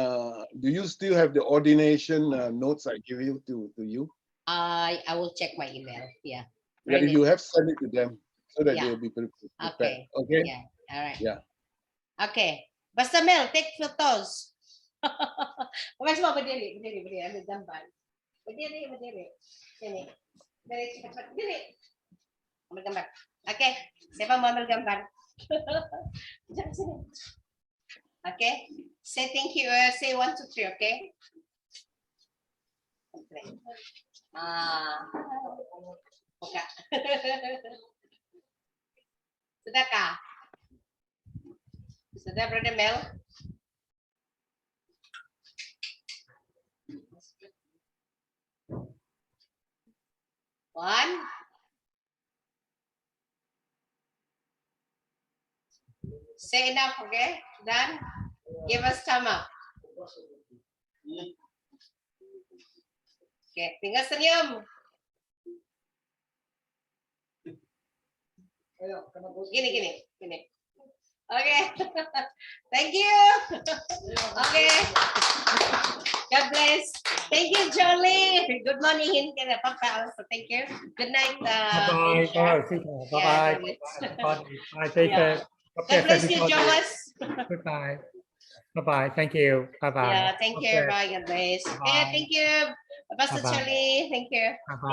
do you still have the ordination notes I give you to you? I will check my email. Yeah. Yeah, you have sent it to them so that Yeah. they'll be prepared. Okay. Okay. Yeah. All right. Yeah. Okay. Pastor Mel, take photos. Kamu semua berdiri, ambil gambar. Berdiri. Sini. Berdiri cepat, berdiri. Ambil gambar. Oke, siapa mau ambil gambar? Jangan sini. Oke, say thank you. Say 1, 2, 3. Oke. Buka. Sudahkah? Sudah, Brother Mel? One. Say enough, okay? Done. Give us thumb up. Okay, tinggal senyum. Gini. Okay. Thank you. Okay. God bless. Thank you, Jolie. Good morning, Papa. Also, thank you. Good night. Bye. Bye. Bye. Take care. God bless you, Jonas. Goodbye. Bye. Thank you. Bye. Yeah, thank you. Bye. God bless. Okay, thank you, Pastor Bye-bye. Charlie. Thank you. Bye.